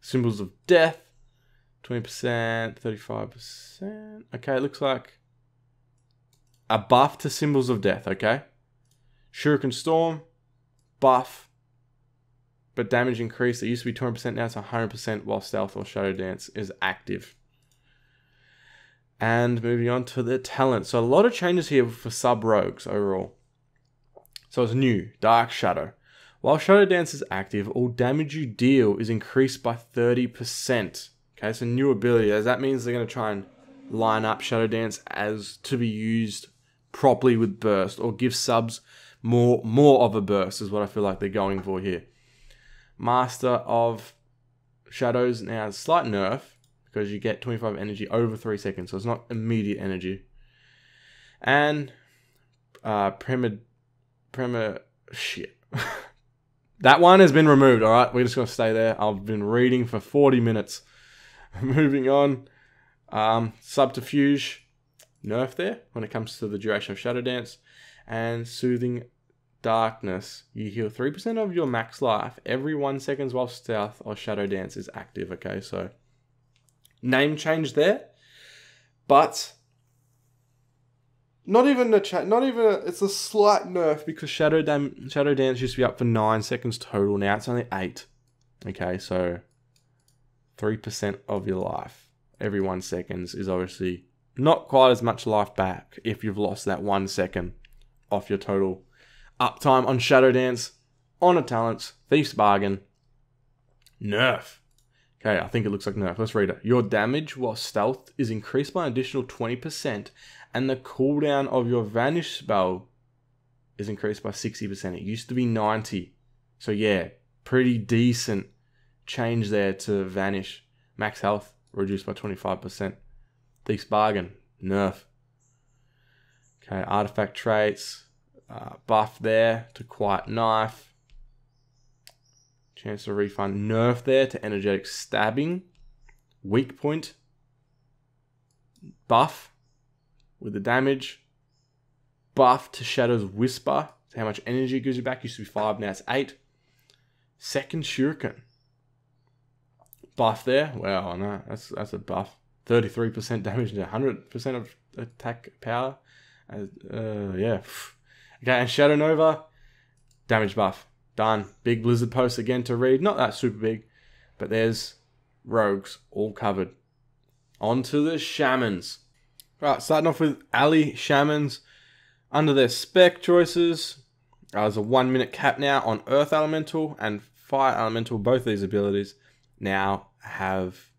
Symbols of Death. 20%, 35%. Okay, it looks like a buff to Symbols of Death, okay? Shuriken Storm, buff, but damage increase. It used to be 20%, now it's 100% while Stealth or Shadow Dance is active. And moving on to the talent. So a lot of changes here for sub-rogues overall. So it's new, Dark Shadow. While Shadow Dance is active, all damage you deal is increased by 30%. Okay, it's a new ability. That means they're going to try and line up Shadow Dance as to be used properly with burst, or give subs more of a burst is what I feel like they're going for here. Master of Shadows, now slight nerf because you get 25 energy over 3 seconds, so it's not immediate energy. And shit. That one has been removed, alright? We're just going to stay there. I've been reading for 40 minutes. Moving on. Subterfuge. Nerf there when it comes to the duration of Shadow Dance. And Soothing Darkness. You heal 3% of your max life every 1 second while Stealth or Shadow Dance is active. Okay, so name change there. But it's a slight nerf because Shadow Dance used to be up for 9 seconds total. Now it's only 8. Okay, so 3% of your life every 1 second is obviously not quite as much life back if you've lost that 1 second off your total uptime on Shadow Dance. Honor Talents, Thief's Bargain, nerf. Okay, I think it looks like nerf. Let's read it. Your damage while Stealth is increased by an additional 20%, and the cooldown of your Vanish spell is increased by 60%. It used to be 90. So yeah, pretty decent change there to Vanish. Max health reduced by 25%. Thief's Bargain, nerf. Okay, artifact traits, buff there to Quiet Knife. Chance to refund, nerf there to Energetic Stabbing. Weak point, buff with the damage. Buff to Shadow's Whisper, to how much energy it gives you back. Used to be 5, now it's 8. Second Shuriken. Buff there. Wow, no, that's a buff. 33% damage to 100% of attack power. Yeah. Okay, and Shadow Nova, damage buff. Done. Big Blizzard post again to read. Not that super big, but there's rogues all covered. On to the Shamans. Right, starting off with Alley Shamans. Under their spec choices, there's a 1 minute cap now on Earth Elemental and Fire Elemental. Both these abilities now have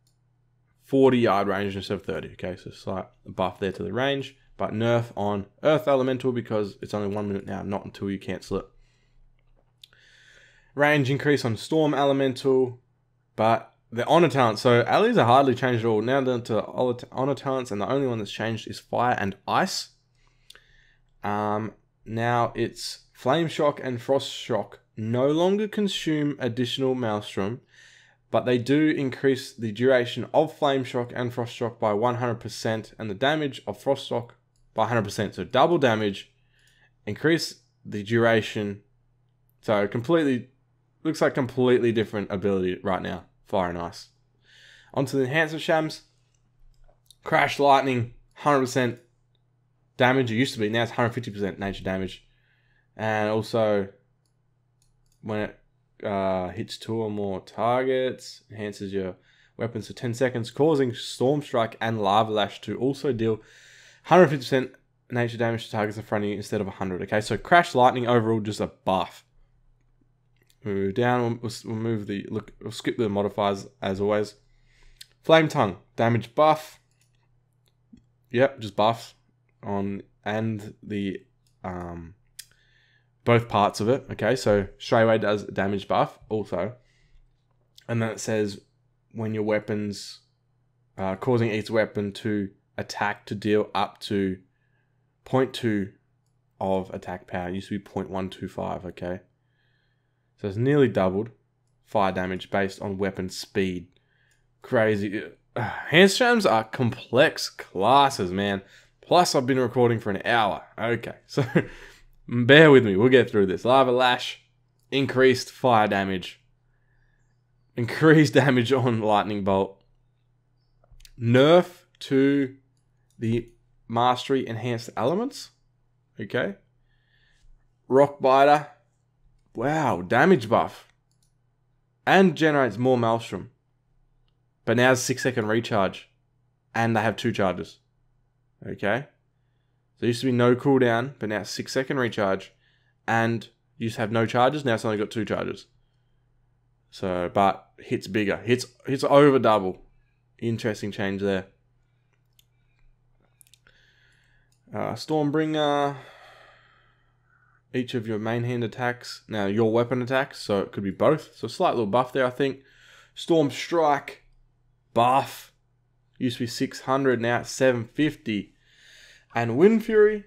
40 yard range instead of 30. Okay, so slight buff there to the range, but nerf on Earth Elemental because it's only 1 minute now, not until you cancel it. Range increase on Storm Elemental, but the Honor Talents. So Allies are hardly changed at all. Now down to Honor Talents, and the only one that's changed is Fire and Ice. now it's Flame Shock and Frost Shock no longer consume additional Maelstrom, but they do increase the duration of Flame Shock and Frost Shock by 100% and the damage of Frost Shock by 100%. So double damage, increase the duration. So completely, looks like completely different ability right now. Fire and Ice. Onto the Enhancer Shams. Crash Lightning, 100% damage. It used to be, now it's 150% nature damage. And also, when it hits 2 or more targets, enhances your weapons for 10 seconds, causing Storm Strike and Lava Lash to also deal 150% nature damage to targets in front of you instead of 100. Okay, so Crash Lightning overall just a buff. Move down. We'll move the look. We'll skip the modifiers as always. Flame Tongue damage buff. Yep, just buffs on and the both parts of it. Okay, so straight away does a damage buff also, and then it says when your weapons causing each weapon to attack to deal up to 0.2 of attack power. It used to be 0.125. Okay, so it's nearly doubled fire damage based on weapon speed. Crazy. Hand Shams are complex classes, man. Plus, I've been recording for an hour. Okay, so bear with me. We'll get through this. Lava Lash, increased fire damage, increased damage on Lightning Bolt, nerf to the Mastery Enhanced Elements. Okay, Rock Biter. Wow, damage buff, and generates more Maelstrom. But now it's 6-second recharge, and they have 2 charges. Okay, so it used to be no cooldown, but now 6-second recharge, and you used to have no charges. Now it's only got 2 charges. So, but hits bigger, hits over double. Interesting change there. Stormbringer. Each of your main hand attacks, now your weapon attacks, so it could be both. So slight little buff there, I think. Storm Strike buff. Used to be 600, now it's 750. And Wind Fury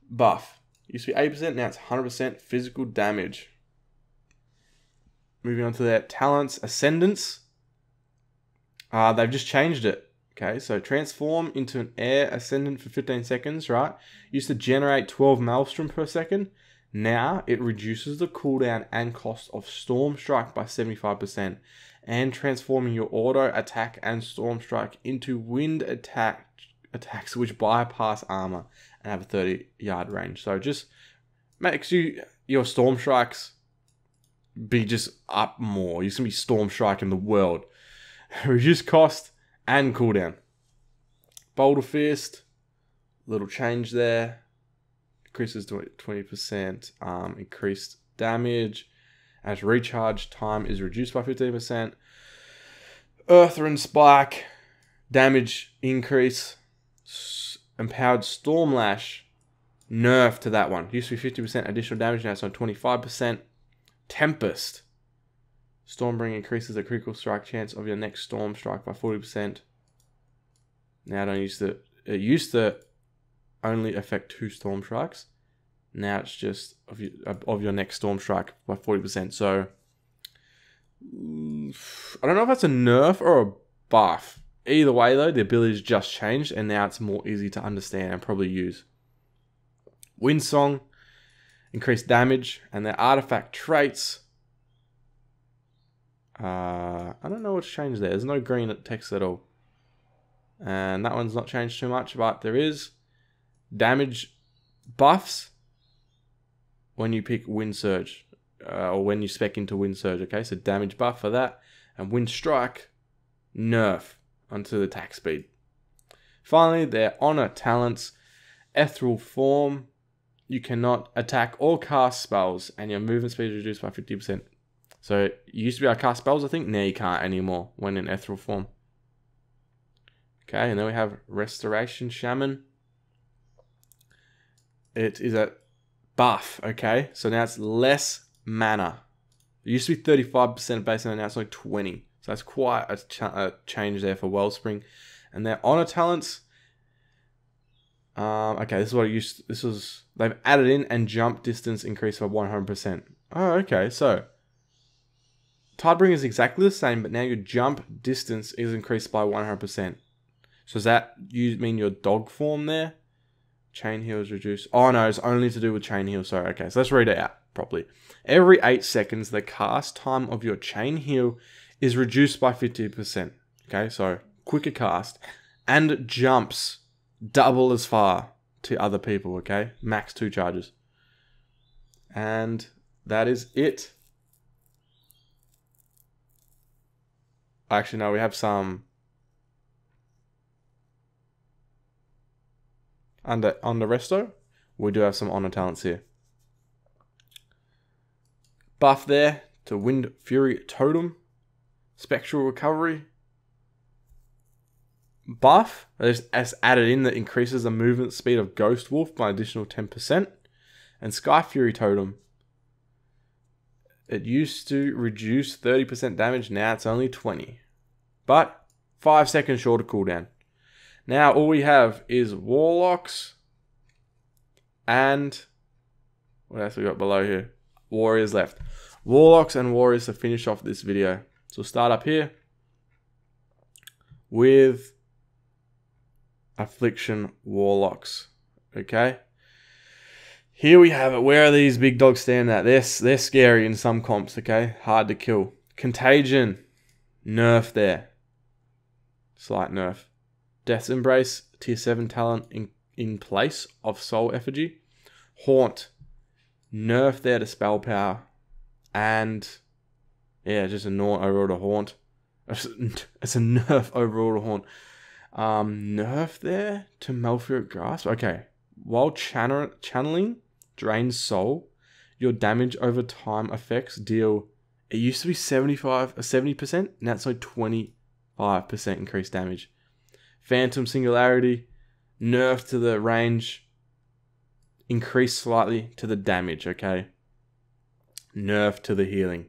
buff. Used to be 8%, now it's 100% physical damage. Moving on to their talents. Ascendance. They've just changed it. Okay, so transform into an air ascendant for 15 seconds, right? Used to generate 12 Maelstrom per second. Now it reduces the cooldown and cost of Storm Strike by 75%. And transforming your auto attack and Storm Strike into wind attacks which bypass armor and have a 30-yard range. So just makes your Storm Strikes be just up more. You can be Storm Striking the world. Reduce cost and cooldown. Boulder Fist, little change there. Increases to 20%. Increased damage. As recharge time is reduced by 15%. Earthren Spike. Damage increase. Empowered Storm Lash. Nerf to that one. Used to be 50% additional damage. Now it's on 25%. Tempest. Stormbringer increases the critical strike chance of your next Storm Strike by 40%. Now it used to only affect 2 Storm Strikes. Now it's just of your next Storm Strike by 40%. So I don't know if that's a nerf or a buff. Either way though, the ability's just changed and now it's more easy to understand and probably use. Windsong, increased damage, and their artifact traits. I don't know what's changed there. There's no green text at all. And that one's not changed too much, but there is damage buffs when you pick Wind Surge, or when you spec into Wind Surge. Okay, so damage buff for that. And Wind Strike, nerf onto the attack speed. Finally, their honor talents. Ethereal Form. You cannot attack or cast spells, and your movement speed is reduced by 50%. So you used to be able to cast spells, I think. Now you can't anymore when in Ethereal Form. Okay, and then we have Restoration Shaman. It is a buff, okay? So now it's less mana. It used to be 35% base mana, now it's only 20. So that's quite a change there for Wellspring. And their honor talents. Okay, this is what it used. This was they've added in and jump distance increased by 100%. Oh, okay. So Tidebringer is exactly the same, but now your jump distance is increased by 100%. So does that you mean your dog form there? Chain heal is reduced. Oh no, it's only to do with chain heal. Sorry. Okay, so let's read it out properly. Every 8 seconds, the cast time of your chain heal is reduced by 50%. Okay, so quicker cast and jumps double as far to other people, okay? Max 2 charges. And that is it. Actually, no, we have some under resto. We do have some honor talents here. Buff there to Wind Fury Totem. Spectral Recovery. Buff as added in that increases the movement speed of Ghost Wolf by an additional 10%. And Sky Fury Totem. It used to reduce 30% damage, now it's only 20. But 5 seconds shorter cooldown. Now all we have is Warlocks and what else we got below here? Warriors left. Warlocks and Warriors to finish off this video. So we'll start up here with Affliction Warlocks. Okay. Here we have it. Where are these big dogs standing at? They're scary in some comps, okay? Hard to kill. Contagion. Nerf there. Slight nerf. Death's Embrace. Tier 7 talent in place of Soul Effigy. Haunt. Nerf there to spell power. And yeah, just a nerf overall to Haunt. It's a nerf overall to Haunt. Nerf there to Malfuric Grasp. Okay. While channeling drains soul, your damage over time effects deal. It used to be 70%. Now it's like 25% increased damage. Phantom Singularity, nerf to the range, increase slightly to the damage. Okay. Nerf to the healing.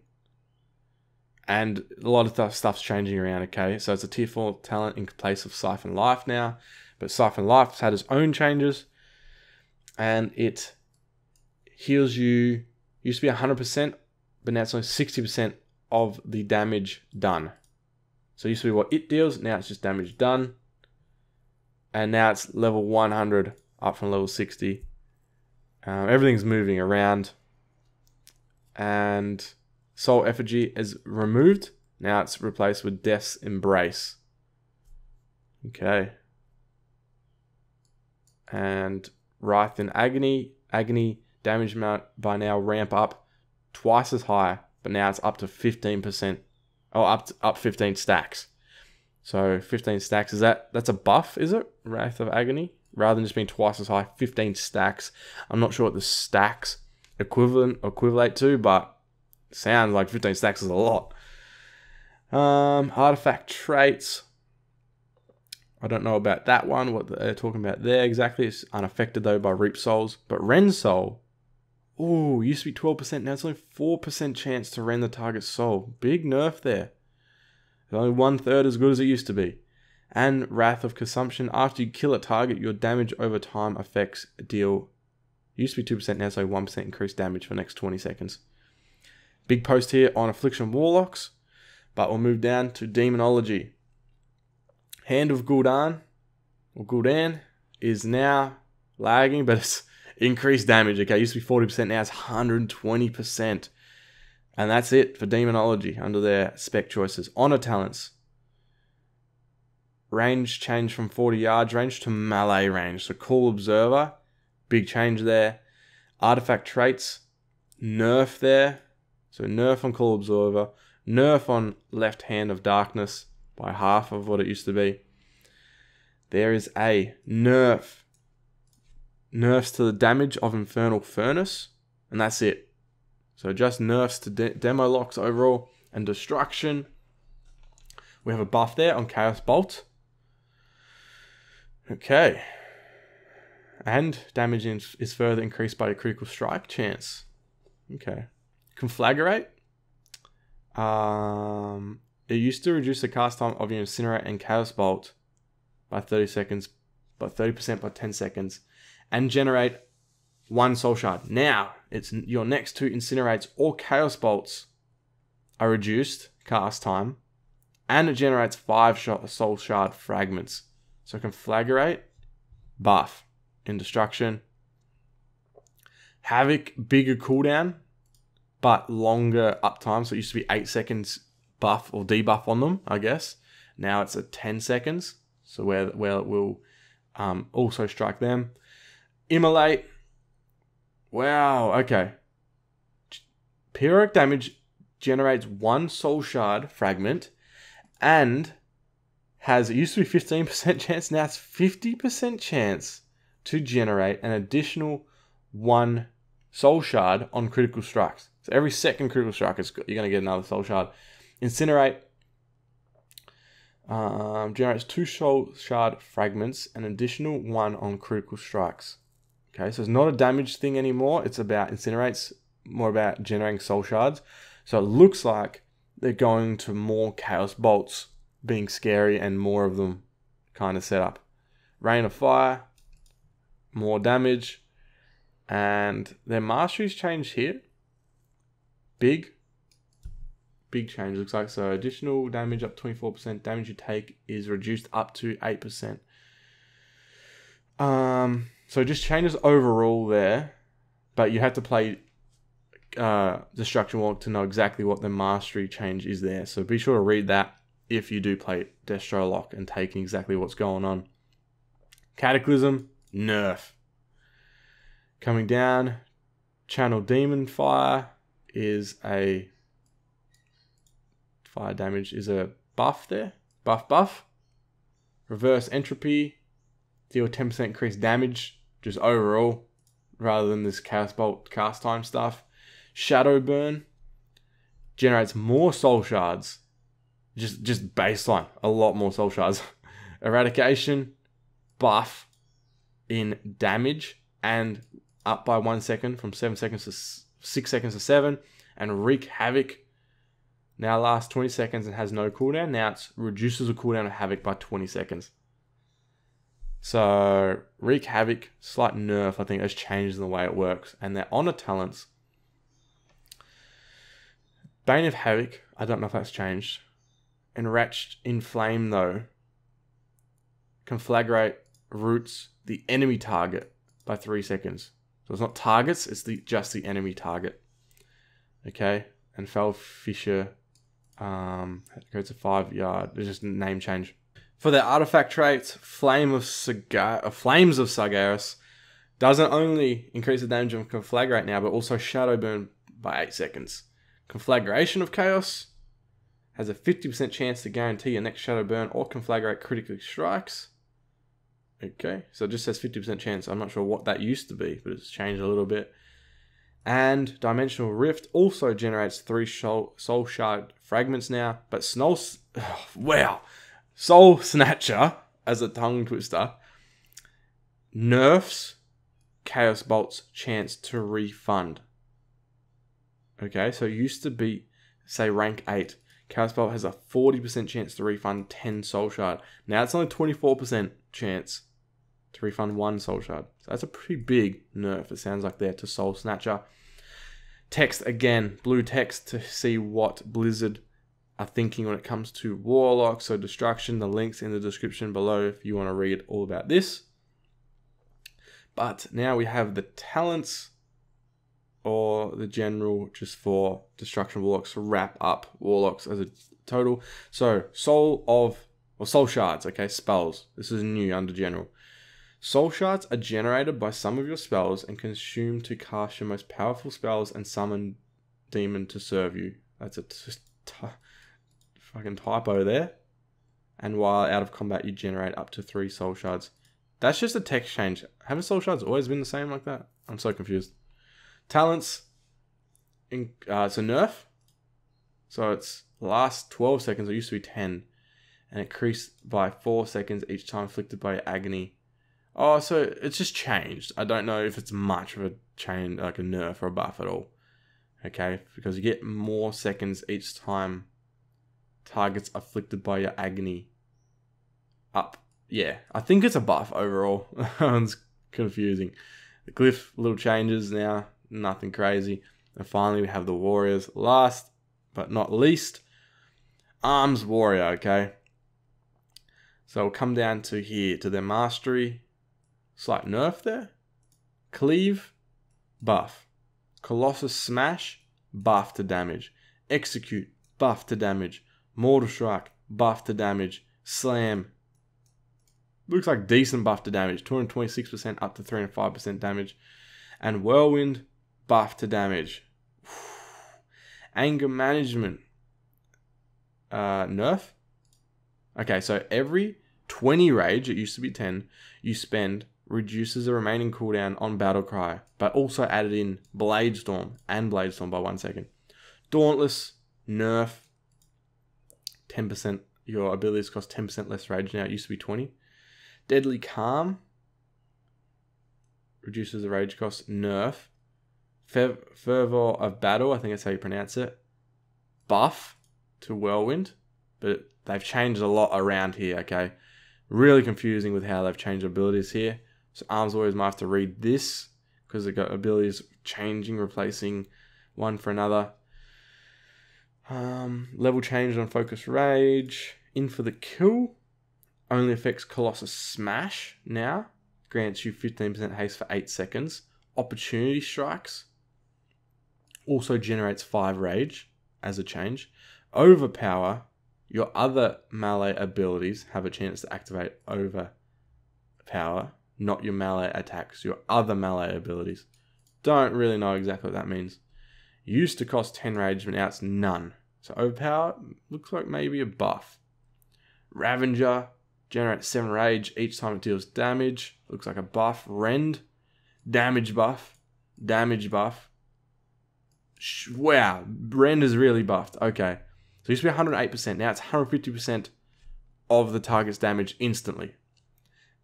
And a lot of stuff's changing around, okay? So it's a tier 4 talent in place of Siphon Life now. But Siphon Life's had its own changes. And it heals you. Used to be 100%, but now it's only 60% of the damage done. So it used to be what it deals. Now it's just damage done. And now it's level 100 up from level 60. Everything's moving around. And Soul Effigy is removed. Now it's replaced with Death's Embrace. Okay. And Writhe in Agony. Agony damage amount by now ramp up twice as high. But now it's up to 15%. Oh, up 15 stacks. So 15 stacks, that's a buff, is it? Wrath of Agony? Rather than just being twice as high, 15 stacks. I'm not sure what the stacks equivalent to, but sounds like 15 stacks is a lot. Artifact traits. I don't know about that one, what they're talking about there exactly. It's unaffected though by Reap Souls. But Rend Soul, ooh, used to be 12%, now it's only 4% chance to rend the target's soul. Big nerf there. It's only 1/3 as good as it used to be. And Wrath of Consumption, after you kill a target, your damage over time effects deal. Used to be 2%, now it's only 1% increased damage for the next 20 seconds. Big post here on Affliction Warlocks. But we'll move down to Demonology. Hand of Gul'dan, or Gul'dan, is now lagging, but it's increased damage. Okay, it used to be 40%, now it's 120%. And that's it for Demonology under their spec choices. Honor talents. Range change from 40 yards range to melee range. So Cool Observer, big change there. Artifact traits, nerf there. So nerf on Cool Observer. Nerf on Left Hand of Darkness by half of what it used to be. There is a nerf. Nerfs to the damage of Infernal Furnace. And that's it. So just nerfs to demo locks overall and destruction. We have a buff there on Chaos Bolt. Okay. And damage is further increased by a critical strike chance. Okay. Conflagrate. It used to reduce the cast time of your Incinerate and Chaos Bolt by 30 seconds. by 30% by 10 seconds, and generate 1 soul shard. Now, it's your next 2 incinerates or chaos bolts are reduced cast time, and it generates 5 soul shard fragments. So conflagrate, buff in destruction. Havoc, bigger cooldown, but longer uptime. So it used to be 8 seconds buff or debuff on them, I guess. Now it's at 10 seconds. So where it will also strike them. Immolate. Wow, okay. Periodic damage generates 1 soul shard fragment and has, it used to be 15% chance, now it's 50% chance to generate an additional 1 soul shard on critical strikes. So every second critical strike, you're going to get another soul shard. Incinerate generates 2 soul shard fragments, an additional 1 on critical strikes. Okay, so it's not a damage thing anymore. It's about incinerates, more about generating soul shards. So it looks like they're going to more chaos bolts being scary and more of them kind of set up. Rain of fire, more damage, and their mastery's changed here. Big change looks like. So additional damage up 24%. Damage you take is reduced up to 8%. So it just changes overall there, but you have to play Destruction Warlock to know exactly what the mastery change is there. So be sure to read that if you do play Destro Lock and taking exactly what's going on. Cataclysm, nerf. Coming down, Channel Demon Fire is a fire damage is a buff there. Buff. Reverse Entropy, deal 10% increased damage, just overall, rather than this Chaos Bolt cast time stuff. Shadow Burn generates more soul shards. Just baseline, a lot more soul shards. Eradication, buff in damage and up by 1 second from 7 seconds to 6 seconds to 7. And Wreak Havoc now lasts 20 seconds and has no cooldown. Now it reduces the cooldown of Havoc by 20 seconds. So Wreak Havoc, slight nerf, I think has changed in the way it works. And their honor talents, Bane of Havoc, I don't know if that's changed. Enraged in Flame though, Conflagrate roots the enemy target by 3 seconds. So it's not targets, it's just the enemy target. Okay, and Fell Fisher goes to 5 yard. There's just a name change. For their artifact traits, Flames of Sargeras doesn't only increase the damage of Conflagrate now, but also Shadow Burn by 8 seconds. Conflagration of Chaos has a 50% chance to guarantee your next Shadow Burn or Conflagrate critically strikes. Okay, so it just says 50% chance. I'm not sure what that used to be, but it's changed a little bit. And Dimensional Rift also generates 3 Soul Shard fragments now, but Soul Snatcher, as a tongue twister, nerfs Chaos Bolt's chance to refund. Okay, so it used to be, say, rank 8. Chaos Bolt has a 40% chance to refund 10 Soul Shard. Now it's only 24% chance to refund 1 Soul Shard. So that's a pretty big nerf, it sounds like, there to Soul Snatcher. Text again, blue text to see what Blizzard are thinking when it comes to Warlock. So Destruction, the link's in the description below if you want to read all about this. But now we have the talents or the general just for Destruction Warlocks to wrap up Warlocks as a total. So Soul Shards, okay, spells. This is new under general. Soul Shards are generated by some of your spells and consumed to cast your most powerful spells and summon demon to serve you. That's a fucking typo there. And while out of combat, you generate up to 3 Soul Shards. That's just a text change. Haven't Soul Shards always been the same like that? I'm so confused. Talents, it's a nerf. So it's last 12 seconds, it used to be 10. And it increased by 4 seconds each time inflicted by agony. Oh, so it's just changed. I don't know if it's much of a change, like a nerf or a buff at all. Okay, because you get more seconds each time targets afflicted by your agony up. yeah, I think it's a buff overall. It's confusing. The glyph, little changes now, nothing crazy. And finally, we have the warriors. Last but not least, arms warrior, okay? So we'll come down to here, to their mastery. Slight nerf there. Cleave, buff. Colossus smash, buff to damage. Execute, buff to damage. Mortal strike, buff to damage. Slam. Looks like decent buff to damage. 226% up to 305% damage. And whirlwind, buff to damage. Anger management. Nerf. Okay, so every 20 rage, it used to be 10, you spend, reduces the remaining cooldown on battle cry, but also added in blade storm and blade storm by 1 second. Dauntless, nerf. 10%, your abilities cost 10% less rage now. It used to be 20. Deadly calm. Reduces the rage cost, nerf. Fervor of battle, I think that's how you pronounce it. Buff to whirlwind, but they've changed a lot around here, okay? Really confusing with how they've changed abilities here. So arms warriors might have to read this because they've got abilities changing, replacing one for another. Level change on focus rage. In for the kill. Only affects Colossus smash now. Grants you 15% haste for 8 seconds. Opportunity strikes. Also generates 5 rage as a change. Overpower. Your other melee abilities have a chance to activate overpower. Not your melee attacks. Your other melee abilities. Don't really know exactly what that means. Used to cost 10 rage, but now it's none. So overpower looks like maybe a buff. Ravager. Generates 7 rage each time it deals damage. Looks like a buff. Rend. Damage buff. Damage buff. Wow. Rend is really buffed. Okay. So it used to be 108%. Now it's 150% of the target's damage instantly.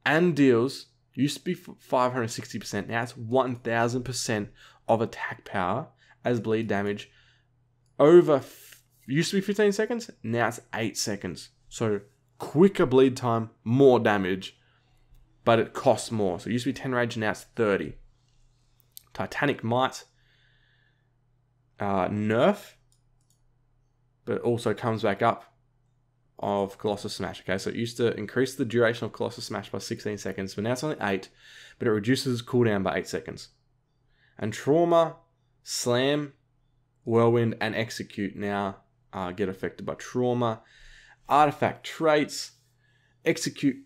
And deals. Used to be 560%. Now it's 1000% of attack power as bleed damage. Used to be 15 seconds. Now it's 8 seconds. So quicker bleed time, more damage, but it costs more. So it used to be 10 rage, now it's 30. Titanic Might, nerf, but it also comes back up of Colossus Smash. Okay, so it used to increase the duration of Colossus Smash by 16 seconds, but now it's only 8, but it reduces cooldown by 8 seconds. And Trauma, Slam, Whirlwind, and Execute now get affected by Trauma. Artifact traits. Execute,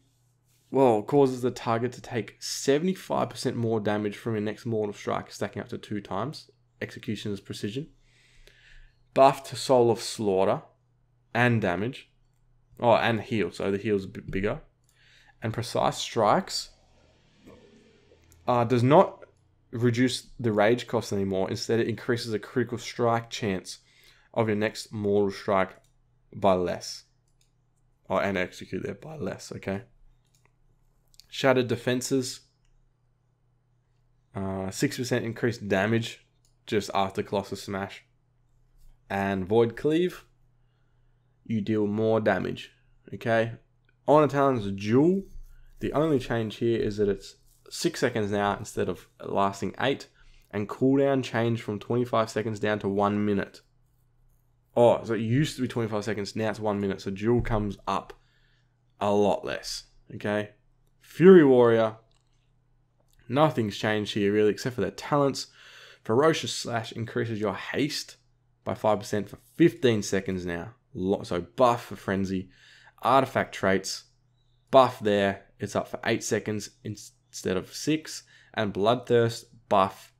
well, causes the target to take 75% more damage from your next mortal strike, stacking up to 2 times. Execution is precision. Buff to Soul of Slaughter and damage. Oh, and heal, so the heal's a bit bigger. And Precise Strikes does not reduce the rage cost anymore. Instead, it increases the critical strike chance of your next mortal strike by less. Oh, and execute there by less, okay. Shattered Defenses. 6% increased damage just after Colossus Smash. And Void Cleave. You deal more damage, okay. Honor Talon's dual. The only change here is that it's 6 seconds now instead of lasting 8. And cooldown changed from 25 seconds down to 1 minute. Oh, so it used to be 25 seconds, now it's 1 minute. So duel comes up a lot less, okay? Fury Warrior. Nothing's changed here really, except for their talents. Ferocious Slash increases your haste by 5% for 15 seconds now. So buff for Frenzy. Artifact traits. Buff there. It's up for 8 seconds instead of 6. And Bloodthirst buff.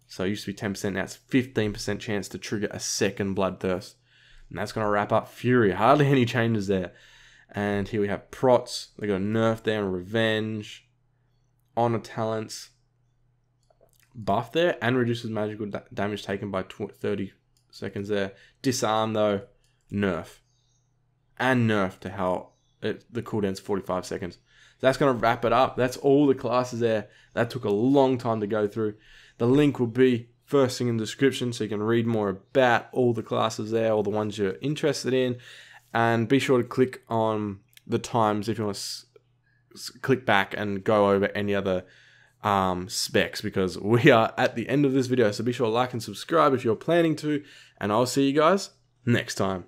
So it used to be 10%, now it's 15% chance to trigger a second Bloodthirst. And that's going to wrap up Fury. Hardly any changes there. And here we have Prots. They got a nerf there and Revenge. Honor Talents. Buff there and reduces magical damage taken by 30 seconds there. Disarm though, nerf. And nerf to how the cooldown's 45 seconds. That's going to wrap it up. That's all the classes there. That took a long time to go through. The link will be first thing in the description so you can read more about all the classes there, all the ones you're interested in. And be sure to click on the times if you want to click back and go over any other specs, because we are at the end of this video. So be sure to like and subscribe if you're planning to, and I'll see you guys next time.